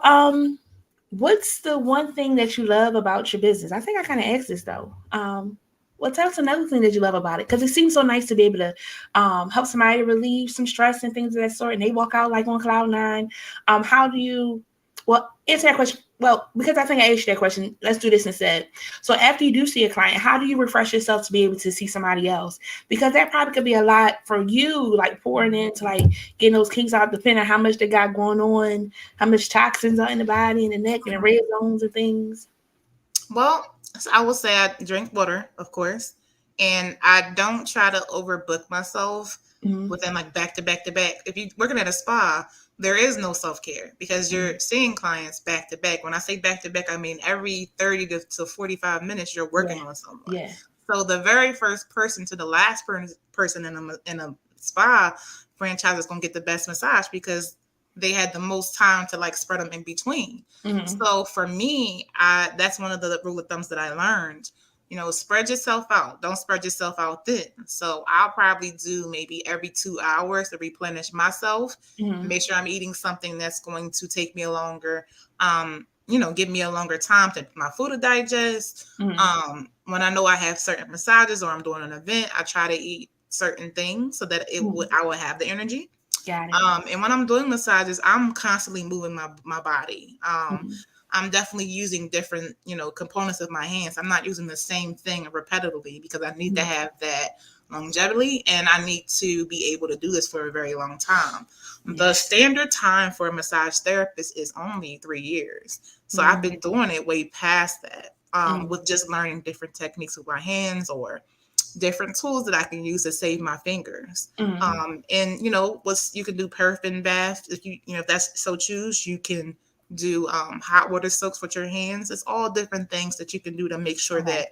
what's the one thing that you love about your business? I think I kind of asked this though. Tell us another thing that you love about it, because it seems so nice to be able to help somebody relieve some stress and things of that sort, and they walk out like on cloud nine. How do you? Well, answer that question. Well, because I think I asked you that question, let's do this instead. So after you do see a client, how do you refresh yourself to be able to see somebody else? Because that probably could be a lot for you, like pouring into like getting those kinks out, depending on how much they got going on, how much toxins are in the body and the neck and the red zones and things. Well, I will say I drink water, of course, and I don't try to overbook myself within like back to back. If you're working at a spa, there is no self-care, because you're seeing clients back to back. When I say back to back, I mean every 30 to 45 minutes you're working on someone. Yeah. So the very first person to the last person in a spa franchise is going to get the best massage, because they had the most time to like spread them in between. So for me, that's one of the rule of thumbs that I learned. Spread yourself out. Don't spread yourself out thin. So I'll probably do maybe every 2 hours to replenish myself. Make sure I'm eating something that's going to take me a longer, give me a longer time to my food to digest. When I know I have certain massages or I'm doing an event, I try to eat certain things so that I will have the energy. Got it. And when I'm doing massages, I'm constantly moving my body. I'm definitely using different, components of my hands. I'm not using the same thing repetitively because I need to have that longevity, and I need to be able to do this for a very long time. The standard time for a massage therapist is only 3 years. So I've been doing it way past that, with just learning different techniques with my hands or different tools that I can use to save my fingers. And you can do paraffin bath if if that's so choose. You can do hot water soaks with your hands. It's all different things that you can do to make sure that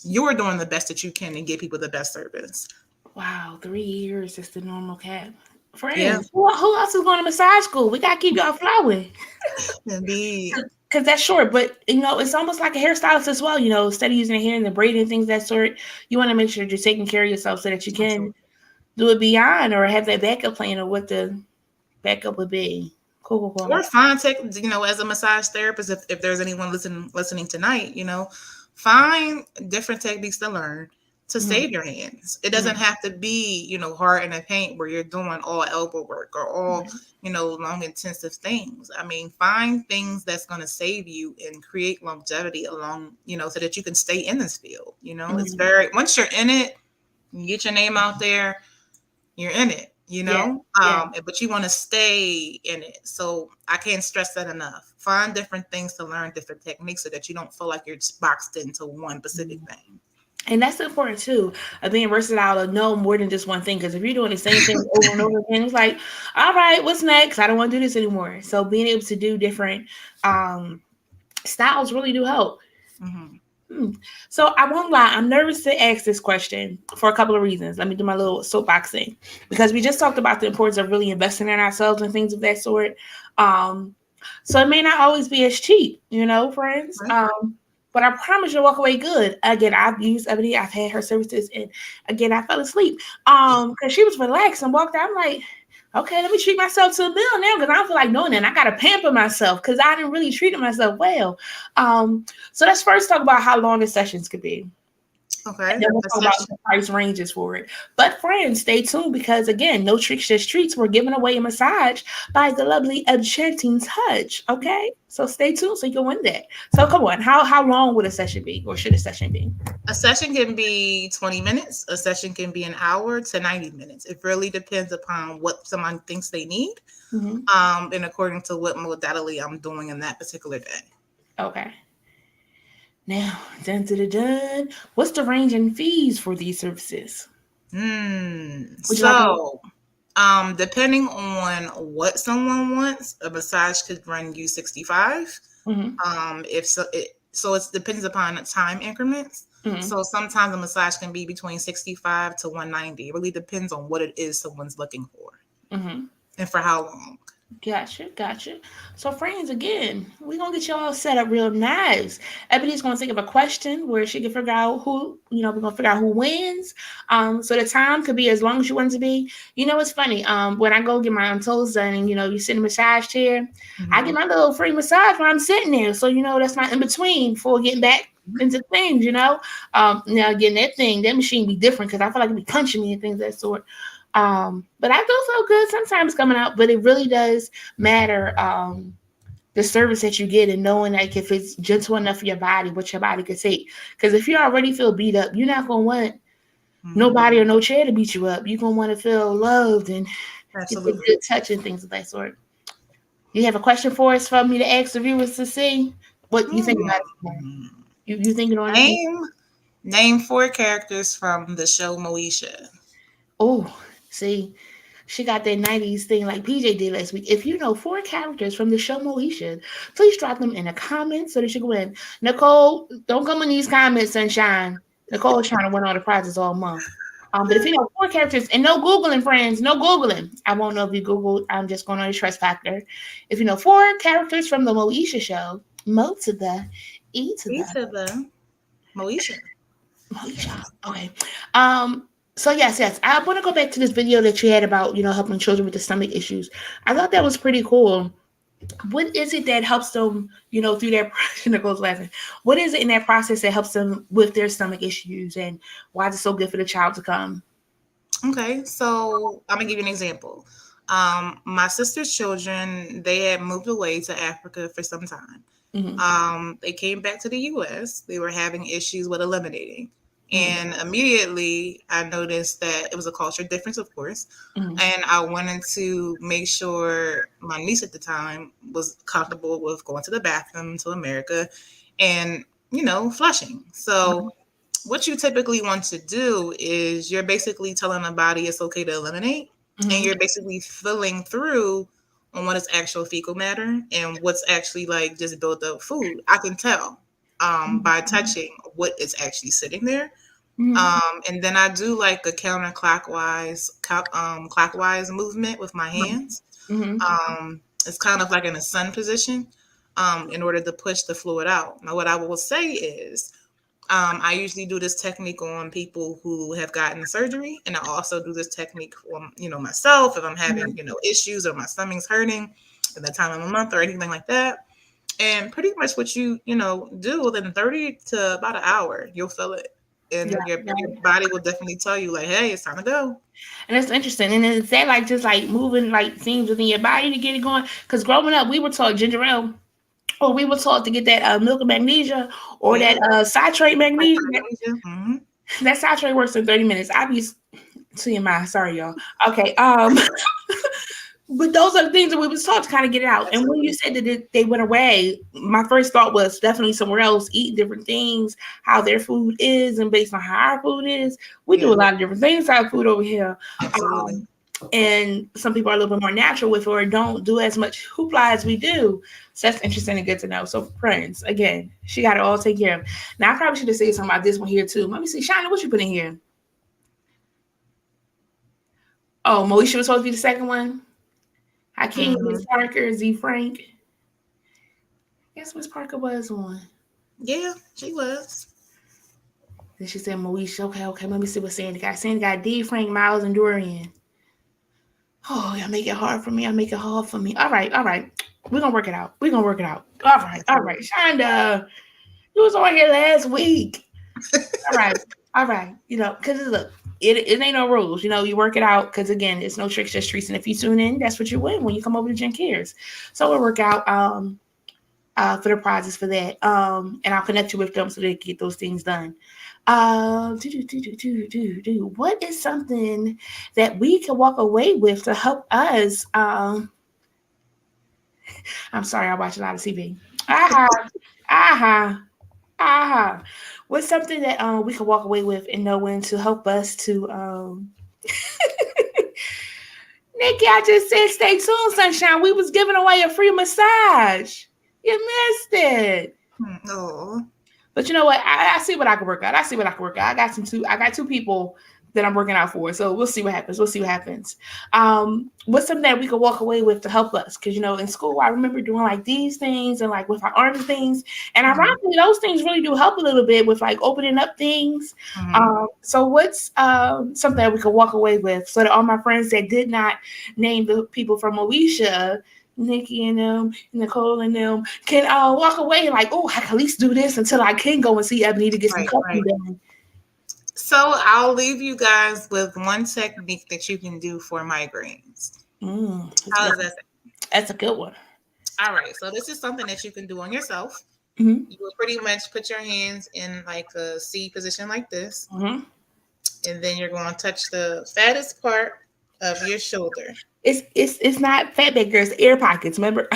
you're doing the best that you can and give people the best service. Wow, 3 years is the normal cap. Friends, Yeah. who else is going to massage school? We got to keep y'all flowing. Indeed. Because that's short, but it's almost like a hairstylist as well. Instead of using the hair and the braiding things that sort, you want to make sure you're taking care of yourself so that you can do it beyond or have that backup plan of what the backup would be. Cool. Or find as a massage therapist, if there's anyone listening tonight, find different techniques to learn to save your hands. It doesn't have to be, hard in a paint where you're doing all elbow work or all, long intensive things. I mean, find things that's going to save you and create longevity along, so that you can stay in this field. It's once you're in it, you get your name out there, you're in it. But you want to stay in it. So I can't stress that enough. Find different things to learn, different techniques, so that you don't feel like you're just boxed into one specific thing. And that's important too, of being versatile, of know more than just one thing. Because if you're doing the same thing over and over again, it's like, all right, what's next? I don't want to do this anymore. So being able to do different styles really do help. So I won't lie, I'm nervous to ask this question for a couple of reasons. Let me do my little soapbox thing, because we just talked about the importance of really investing in ourselves and things of that sort. So it may not always be as cheap, friends. But I promise you'll walk away good. Again, I've used Ebony. I've had her services, and again, I fell asleep because she was relaxed and walked out. I'm like, okay, let me treat myself to a meal now, because I don't feel like doing that. And I got to pamper myself because I didn't really treat myself well. So let's first talk about how long the sessions could be. Okay. And then we'll talk about the price ranges for it. But friends, stay tuned, because again, no tricks, just treats. We're giving away a massage by the lovely Enchanting Touch. Okay, so stay tuned so you can win that. So come on, how long would a session be, or should a session be? A session can be 20 minutes. A session can be an hour to 90 minutes. It really depends upon what someone thinks they need, and according to what modality I'm doing in that particular day. Okay. Now, what's the range in fees for these services? So, depending on what someone wants, a massage could run you $65. So it depends upon time increments. So sometimes a massage can be between $65 to $190. It really depends on what it is someone's looking for, and for how long. Gotcha. So friends, again, we're going to get you all set up real nice. Ebony's going to think of a question where she can figure out who, we're going to figure out who wins. So the time could be as long as you want it to be. It's funny. When I go get my toes done and, you sit in a massage chair, I get my little free massage when I'm sitting there. So, that's my in between before getting back into things, now getting that machine be different, because I feel like it be punching me and things of that sort. But I do feel good sometimes coming out, but it really does matter the service that you get, and knowing like if it's gentle enough for your body, what your body can take. Because if you already feel beat up, you're not gonna want nobody or no chair to beat you up. You're gonna want to feel loved and get a good touch and things of that sort. You have a question for us me to ask the viewers to see what you think about it? You thinking on name 4 characters from the show Moesha. Oh, see, she got that 90s thing like PJ did last week. If you know 4 characters from the show Moesha, please drop them in the comments so that you can win. Nicole, don't come in these comments, sunshine. Nicole's trying to win all the prizes all month. But if you know 4 characters, and no Googling, friends, no Googling. I won't know if you Googled. I'm just going on the trust factor. If you know 4 characters from the Moesha show, Mo to the E to the Moesha. Okay. So yes, I want to go back to this video that you had about, helping children with the stomach issues. I thought that was pretty cool. What is it that helps them, through their Nicole's laughing? What is it in that process that helps them with their stomach issues, and why is it so good for the child to come? Okay, so I'm gonna give you an example. My sister's children, they had moved away to Africa for some time. They came back to the U.S. They were having issues with eliminating. And immediately I noticed that it was a culture difference, of course. And I wanted to make sure my niece at the time was comfortable with going to the bathroom to America and, flushing. So what you typically want to do is you're basically telling the body it's okay to eliminate, and you're basically filling through on what is actual fecal matter and what's actually like just built up food. I can tell by touching what is actually sitting there. And then I do like a counterclockwise, clockwise movement with my hands. It's kind of like in a sun position in order to push the fluid out. Now, what I will say is I usually do this technique on people who have gotten surgery, and I also do this technique on, myself if I'm having, issues or my stomach's hurting at the time of a month or anything like that. And pretty much what you do within 30 to about an hour, you'll feel it. And your body will definitely tell you, like, hey, it's time to go. And it's interesting. And is that like just like moving like things within your body to get it going? Because growing up, we were taught ginger ale, or we were taught to get that milk of magnesia, or that citrate magnesia. That citrate works in 30 minutes. I be TMI. Sorry, y'all. Okay. But those are the things that we was taught to kind of get it out. And when you said that they went away, my first thought was definitely somewhere else, eat different things, how their food is, and based on how our food is, we do a lot of different things to our food over here. And some people are a little bit more natural with it, or don't do as much hoopla as we do. So that's interesting and good to know. So friends, again, she got it all taken care of. Now I probably should have said something about this one here too. Let me see. Shina, what you put in here? Oh, Moesha was supposed to be the second one. Hakeem, Miss Parker, Z Frank. Guess Miss Parker was one. Yeah, she was. Then she said Moesha. Okay. Let me see what Sandy got. Sandy got D, Frank, Miles, and Dorian. Oh, y'all make it hard for me. All right. We're gonna work it out. All right. Shonda, you was on here last week. All right. Because look, it ain't no rules. You work it out, because again, it's no tricks, just treats. And if you tune in, that's what you win when you come over to Jen Cares. So we'll work out for the prizes for that. And I'll connect you with them so they can get those things done. What is something that we can walk away with to help us? I'm sorry, I watch a lot of TV. What's something that we can walk away with and knowing to help us to Nikki, I just said stay tuned, sunshine. We was giving away a free massage. You missed it. No. But you know what? I see what I can work out. I got two people that I'm working out for. So we'll see what happens. What's something that we could walk away with to help us? Because, in school, I remember doing like these things and like with our arms things. And ironically, those things really do help a little bit with like opening up things. So what's something that we could walk away with so that all my friends that did not name the people from Moesha, Nikki and them, Nicole and them, can walk away like, oh, I can at least do this until I can go and see Ebony to get some coffee done. So I'll leave you guys with one technique that you can do for migraines. How does that sound? That's a good one. All right. So this is something that you can do on yourself. You will pretty much put your hands in like a C position like this. And then you're going to touch the fattest part of your shoulder. It's not fat back, girls. Air pockets, remember?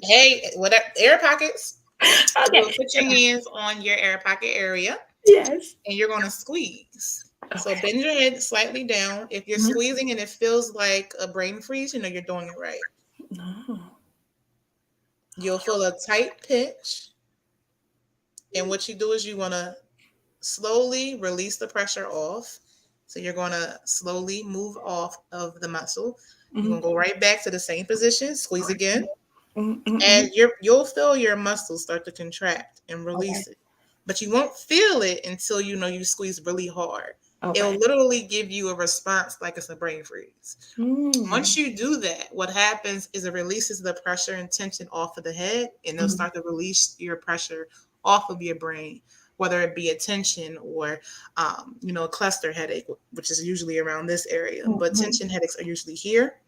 Hey, whatever, air pockets. Okay. You'll put your hands on your air pocket area. Yes. And you're going to squeeze. Okay. So bend your head slightly down. If you're squeezing and it feels like a brain freeze, you're doing it right. No. You'll feel a tight pinch. And what you do is you want to slowly release the pressure off. So you're going to slowly move off of the muscle. You're going to go right back to the same position, squeeze again. And you'll feel your muscles start to contract and release it. But you won't feel it until you squeeze really hard. It'll literally give you a response like it's a brain freeze. Once you do that, what happens is it releases the pressure and tension off of the head, and it'll start to release your pressure off of your brain, whether it be a tension or, a cluster headache, which is usually around this area. But tension headaches are usually here.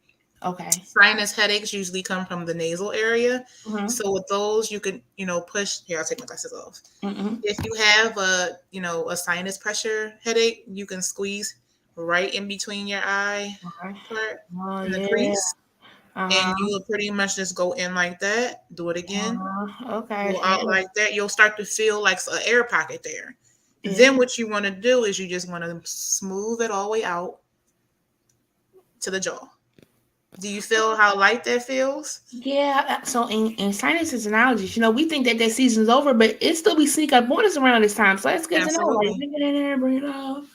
Okay. Sinus headaches usually come from the nasal area. Mm-hmm. So with those, you can, push. Here, I'll take my glasses off. Mm-hmm. If you have a sinus pressure headache, you can squeeze right in between your eye part in the crease. And you will pretty much just go in like that. Do it again. Okay. Go out like that. You'll start to feel like an air pocket there. Yeah. Then what you want to do is you just want to smooth it all the way out to the jaw. Do you feel how light that feels? Yeah. So in sinuses and allergies, we think that season's over, but it still be sneak up on us around this time. So that's good to know. Like, bring it in there, bring it out.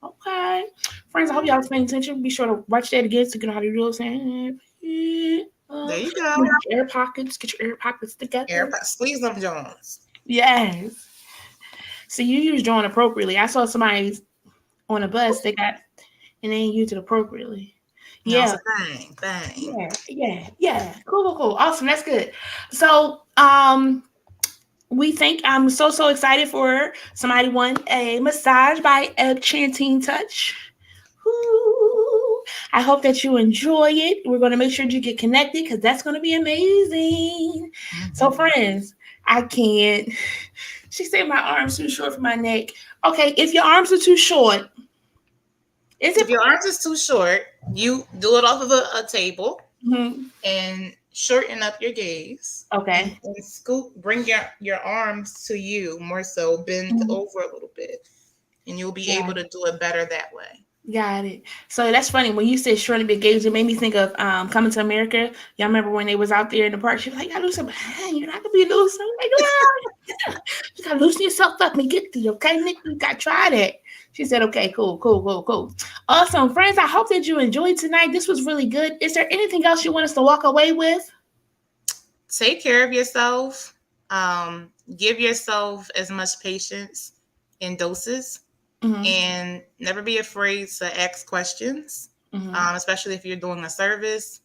Okay. Friends, I hope y'all paying attention. Be sure to watch that again so you know how to do it. There you go. Get your air pockets together. Squeeze them Jones. Yes. So you use John appropriately. I saw somebody on a bus and they ain't used it appropriately. Yeah. Bang. Yeah. Cool. Awesome. That's good. So, I'm so excited for somebody won a massage by Enchanting Touch. Ooh. I hope that you enjoy it. We're going to make sure you get connected because that's going to be amazing. Mm-hmm. So, friends, I can't. She said my arm's too short for my neck. Okay, if your arms are too short, if your arms is too short, you do it off of a table and shorten up your gaze. Okay. And scoop, bring your arms to you more so, bend over a little bit, and you'll be able to do it better that way. Got it. So that's funny. When you said shorten up your gaze, it made me think of Coming to America. Y'all remember when they was out there in the park? She was like, "I lose something. You're not gonna be loose." I'm like, "Yeah, you gotta loosen yourself up and get to you, okay, Nick? You gotta try that." She said, "Okay, cool. Awesome, friends. I hope that you enjoyed tonight. This was really good. Is there anything else you want us to walk away with? Take care of yourself. Give yourself as much patience in doses. And never be afraid to ask questions, especially if you're doing a service.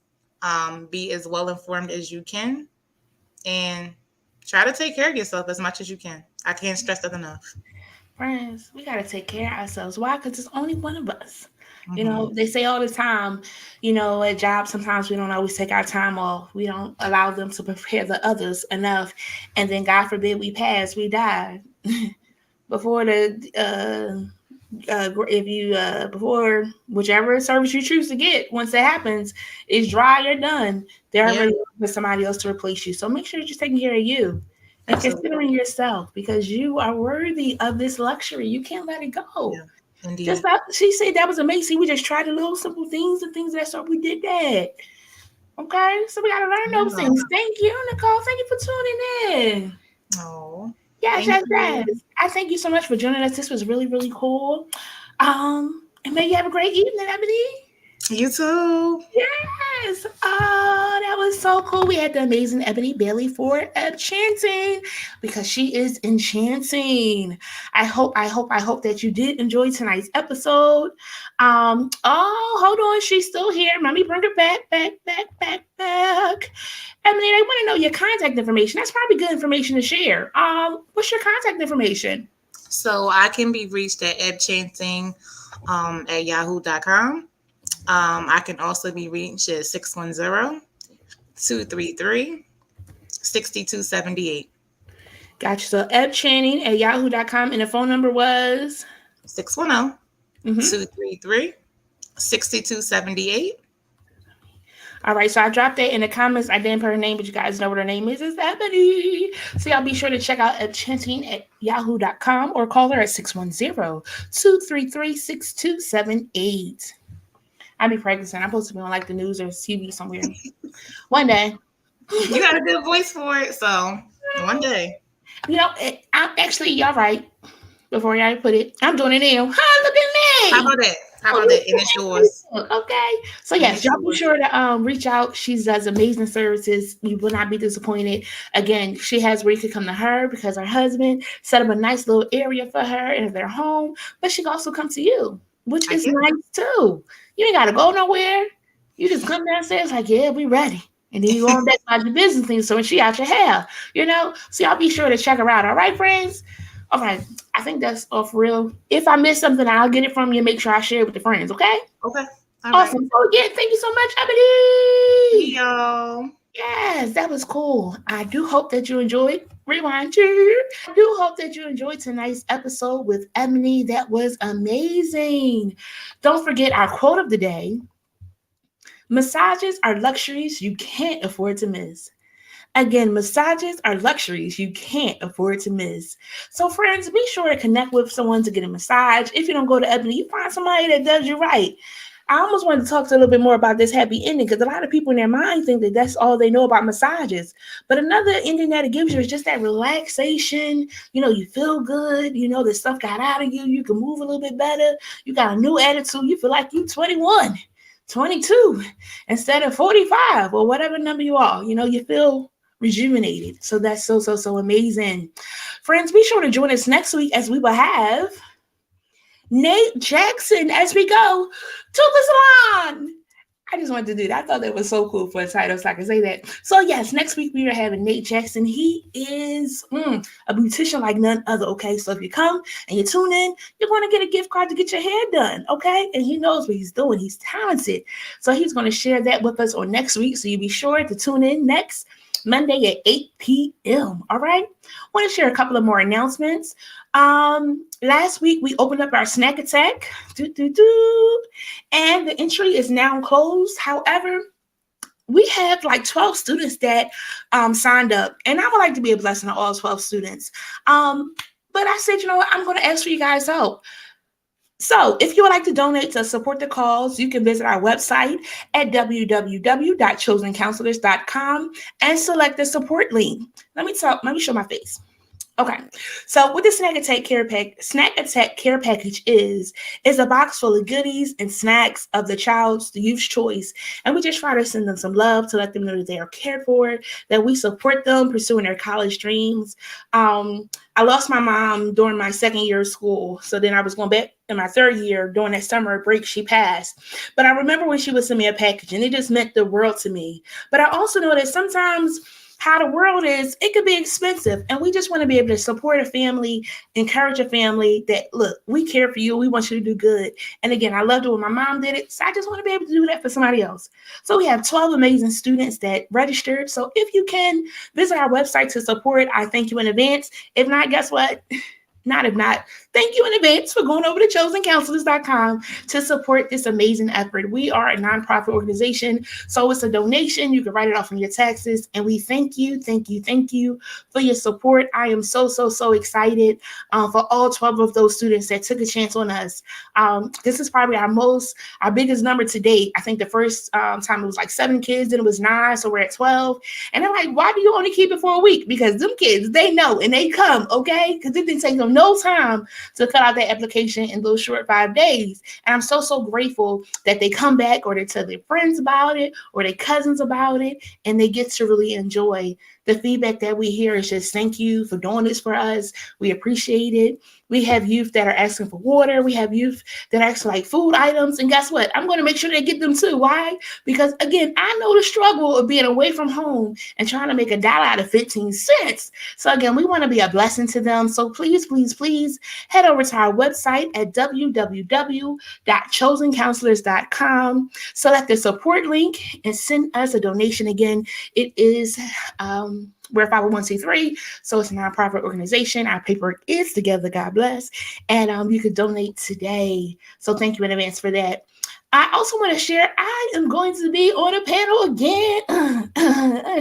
Be as well informed as you can, and try to take care of yourself as much as you can. I can't stress that enough. Friends, we got to take care of ourselves. Why? Because it's only one of us. They say all the time, at jobs, sometimes we don't always take our time off. We don't allow them to prepare the others enough. And then, God forbid, we pass, we die. Before before whichever service you choose to get, once that happens, is dry, you're done. They're already with somebody else to replace you. So make sure you're just taking care of you and considering yourself, because you are worthy of this luxury. You can't let it go. Yeah, indeed. Just like she said, that was amazing. We just tried the little simple things and things that so we did that. Okay, so we got to learn those things. Thank you, Nicole. Thank you for tuning in. Oh. Yes. I thank you so much for joining us. This was really, really cool. And may you have a great evening, Ebony. You too. Yes. Oh, that was so cool. We had the amazing Ebony Bailey for Enchanting, because she is enchanting. I hope that you did enjoy tonight's episode. Oh, hold on. She's still here. Let me bring her back. Ebony, they want to know your contact information. That's probably good information to share. What's your contact information? So I can be reached at ebchanting at yahoo.com. I can also be reached at 610-233-6278. Gotcha. So ebchanting at yahoo.com, and the phone number was 610-233-6278. All right, so I dropped that in the comments. I didn't put her name, but you guys know what her name is. It's Ebony. So y'all be sure to check out Enchanting at yahoo.com or call her at 610-233-6278. I'll be practicing. I'm supposed to be on like the news or TV somewhere. One day. You got a good voice for it, so one day. I'm actually, y'all right. Before y'all put it, I'm doing it now. Huh, look at me. How about that? And it's yours. Okay. So yes, y'all be sure to reach out. She does amazing services. You will not be disappointed. Again, she has where you can come to her because her husband set up a nice little area for her in their home, but she can also come to you, which is nice too. You ain't gotta go nowhere. You just come downstairs like, yeah, we ready. And then you go on back about your business things. So when she out your hair, So y'all be sure to check her out. All right, friends? All right. I think that's all for real. If I miss something, I'll get it from you and make sure I share it with the friends, okay? Okay. All right. Awesome. So again, thank you so much, See Ebony. y'all. Yes, that was cool. I do hope that you enjoyed. Rewind. I do hope that you enjoyed tonight's episode with Ebony. That was amazing. Don't forget our quote of the day: massages are luxuries you can't afford to miss. Again, massages are luxuries you can't afford to miss. So, friends, be sure to connect with someone to get a massage. If you don't go to Ebony, you find somebody that does you right. I almost wanted to talk to a little bit more about this happy ending because a lot of people in their mind think that that's all they know about massages. But another ending that it gives you is just that relaxation. You know, you feel good. You know, the stuff got out of you. You can move a little bit better. You got a new attitude. You feel like you're 21, 22 instead of 45 or whatever number you are. You know, you feel rejuvenated. So that's so amazing. Friends, be sure to join us next week as we will have Nate Jackson as we go to the salon. I just wanted to do that. I thought that was so cool for a title, so I can say that. So yes, next week we are having Nate Jackson. He is a beautician like none other. Okay, so if you come and you tune in, you're going to get a gift card to get your hair done. Okay, and he knows what he's doing. He's talented, so he's going to share that with us on next week. So you be sure to tune in next Monday at 8 p.m. All right. I want to share a couple of more announcements. Last week we opened up our snack attack, and the entry is now closed. However, we have like 12 students that signed up, and I would like to be a blessing to all 12 students. But I said, you know what, I'm going to ask for you guys' help. So if you would like to donate to support the cause, you can visit our website at www.chosencounselors.com and select the support link. Let me show my face. Okay, so what the Snack Attack Care Package is a box full of goodies and snacks of the youth's choice, and we just try to send them some love to let them know that they are cared for, that we support them pursuing their college dreams. I lost my mom during my second year of school, so then I was going back in my third year. During that summer break, she passed, but I remember when she would send me a package, and it just meant the world to me. But I also know that sometimes how the world is, it could be expensive. And we just want to be able to support a family, encourage a family that, look, we care for you. We want you to do good. And again, I loved it when my mom did it. So I just want to be able to do that for somebody else. So we have 12 amazing students that registered. So if you can visit our website to support, I thank you in advance. If not, guess what? If not, thank you in advance for going over to chosencounselors.com to support this amazing effort. We are a nonprofit organization, so it's a donation. You can write it off on your taxes, and we thank you for your support. I am so excited for all 12 of those students that took a chance on us. This is probably our biggest number to date. I think the first time it was like 7 kids, then it was 9, so we're at 12. And they're like, why do you only keep it for a week? Because them kids, they know and they come, okay? Because it didn't take them no time to fill out that application in those short 5 days. And I'm so grateful that they come back, or they tell their friends about it, or their cousins about it, and they get to really enjoy. The feedback that we hear is just, thank you for doing this for us. We appreciate it. We have youth that are asking for water. We have youth that ask for like food items. And guess what? I'm going to make sure they get them too. Why? Because again, I know the struggle of being away from home and trying to make $1 out of 15 cents. So again, we want to be a blessing to them. So please head over to our website at www.chosencounselors.com. Select the support link and send us a donation. Again, it is we're a 501c3, so it's a nonprofit organization. Our paperwork is together, God bless. And you could donate today. So thank you in advance for that. I also want to share, I am going to be on a panel again.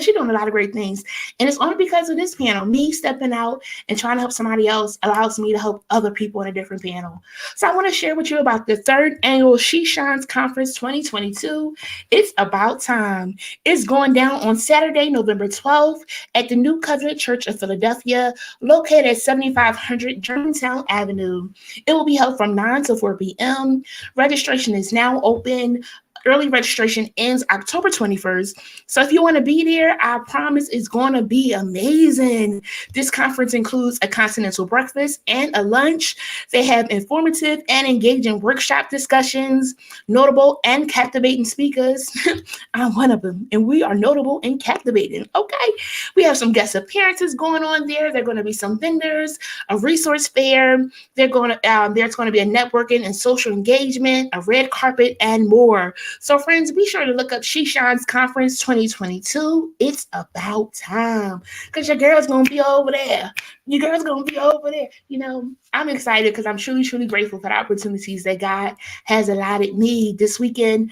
She's doing a lot of great things. And it's only because of this panel. Me stepping out and trying to help somebody else allows me to help other people on a different panel. So I want to share with you about the 3rd annual She Shines Conference 2022. It's about time. It's going down on Saturday, November 12th at the New Covenant Church of Philadelphia, located at 7500 Germantown Avenue. It will be held from 9 to 4 p.m. Registration is now open. Early registration ends October 21st. So if you want to be there, I promise it's going to be amazing. This conference includes a continental breakfast and a lunch. They have informative and engaging workshop discussions, notable and captivating speakers. I'm one of them, and we are notable and captivating. Okay. We have some guest appearances going on there. There are going to be some vendors, a resource fair. There's going to be a networking and social engagement, a red carpet, and more. So, friends, be sure to look up She Shines Conference 2022. It's about time because your girl's going to be over there. Your girl's going to be over there. You know, I'm excited because I'm truly, truly grateful for the opportunities that God has allotted me this weekend.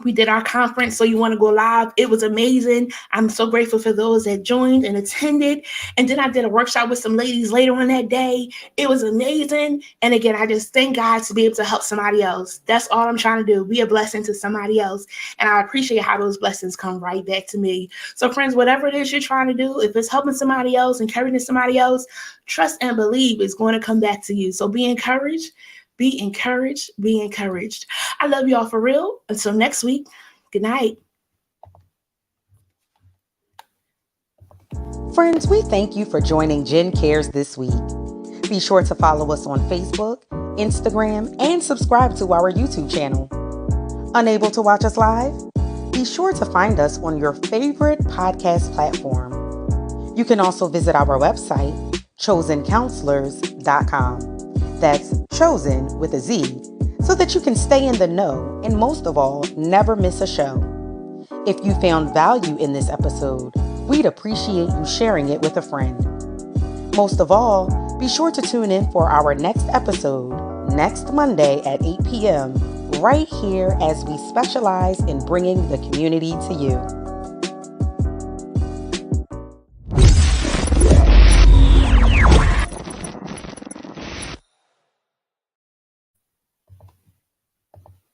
We did our conference, So You Want to Go Live. It was amazing. I'm so grateful for those that joined and attended. And then I did a workshop with some ladies later on that day. It was amazing. And again, I just thank God to be able to help somebody else. That's all I'm trying to do. Be a blessing to somebody else. And I appreciate how those blessings come right back to me. So friends, whatever it is you're trying to do, if it's helping somebody else, encouraging somebody else, trust and believe it's going to come back to you. So be encouraged. Be encouraged. Be encouraged. I love y'all for real. Until next week. Good night. Friends, we thank you for joining Jen Cares this week. Be sure to follow us on Facebook, Instagram, and subscribe to our YouTube channel. Unable to watch us live? Be sure to find us on your favorite podcast platform. You can also visit our website, chosencounselors.com. That's chosen with a Z, so that you can stay in the know and most of all, never miss a show. If you found value in this episode, we'd appreciate you sharing it with a friend. Most of all, be sure to tune in for our next episode next Monday at 8 p.m. right here as we specialize in bringing the community to you.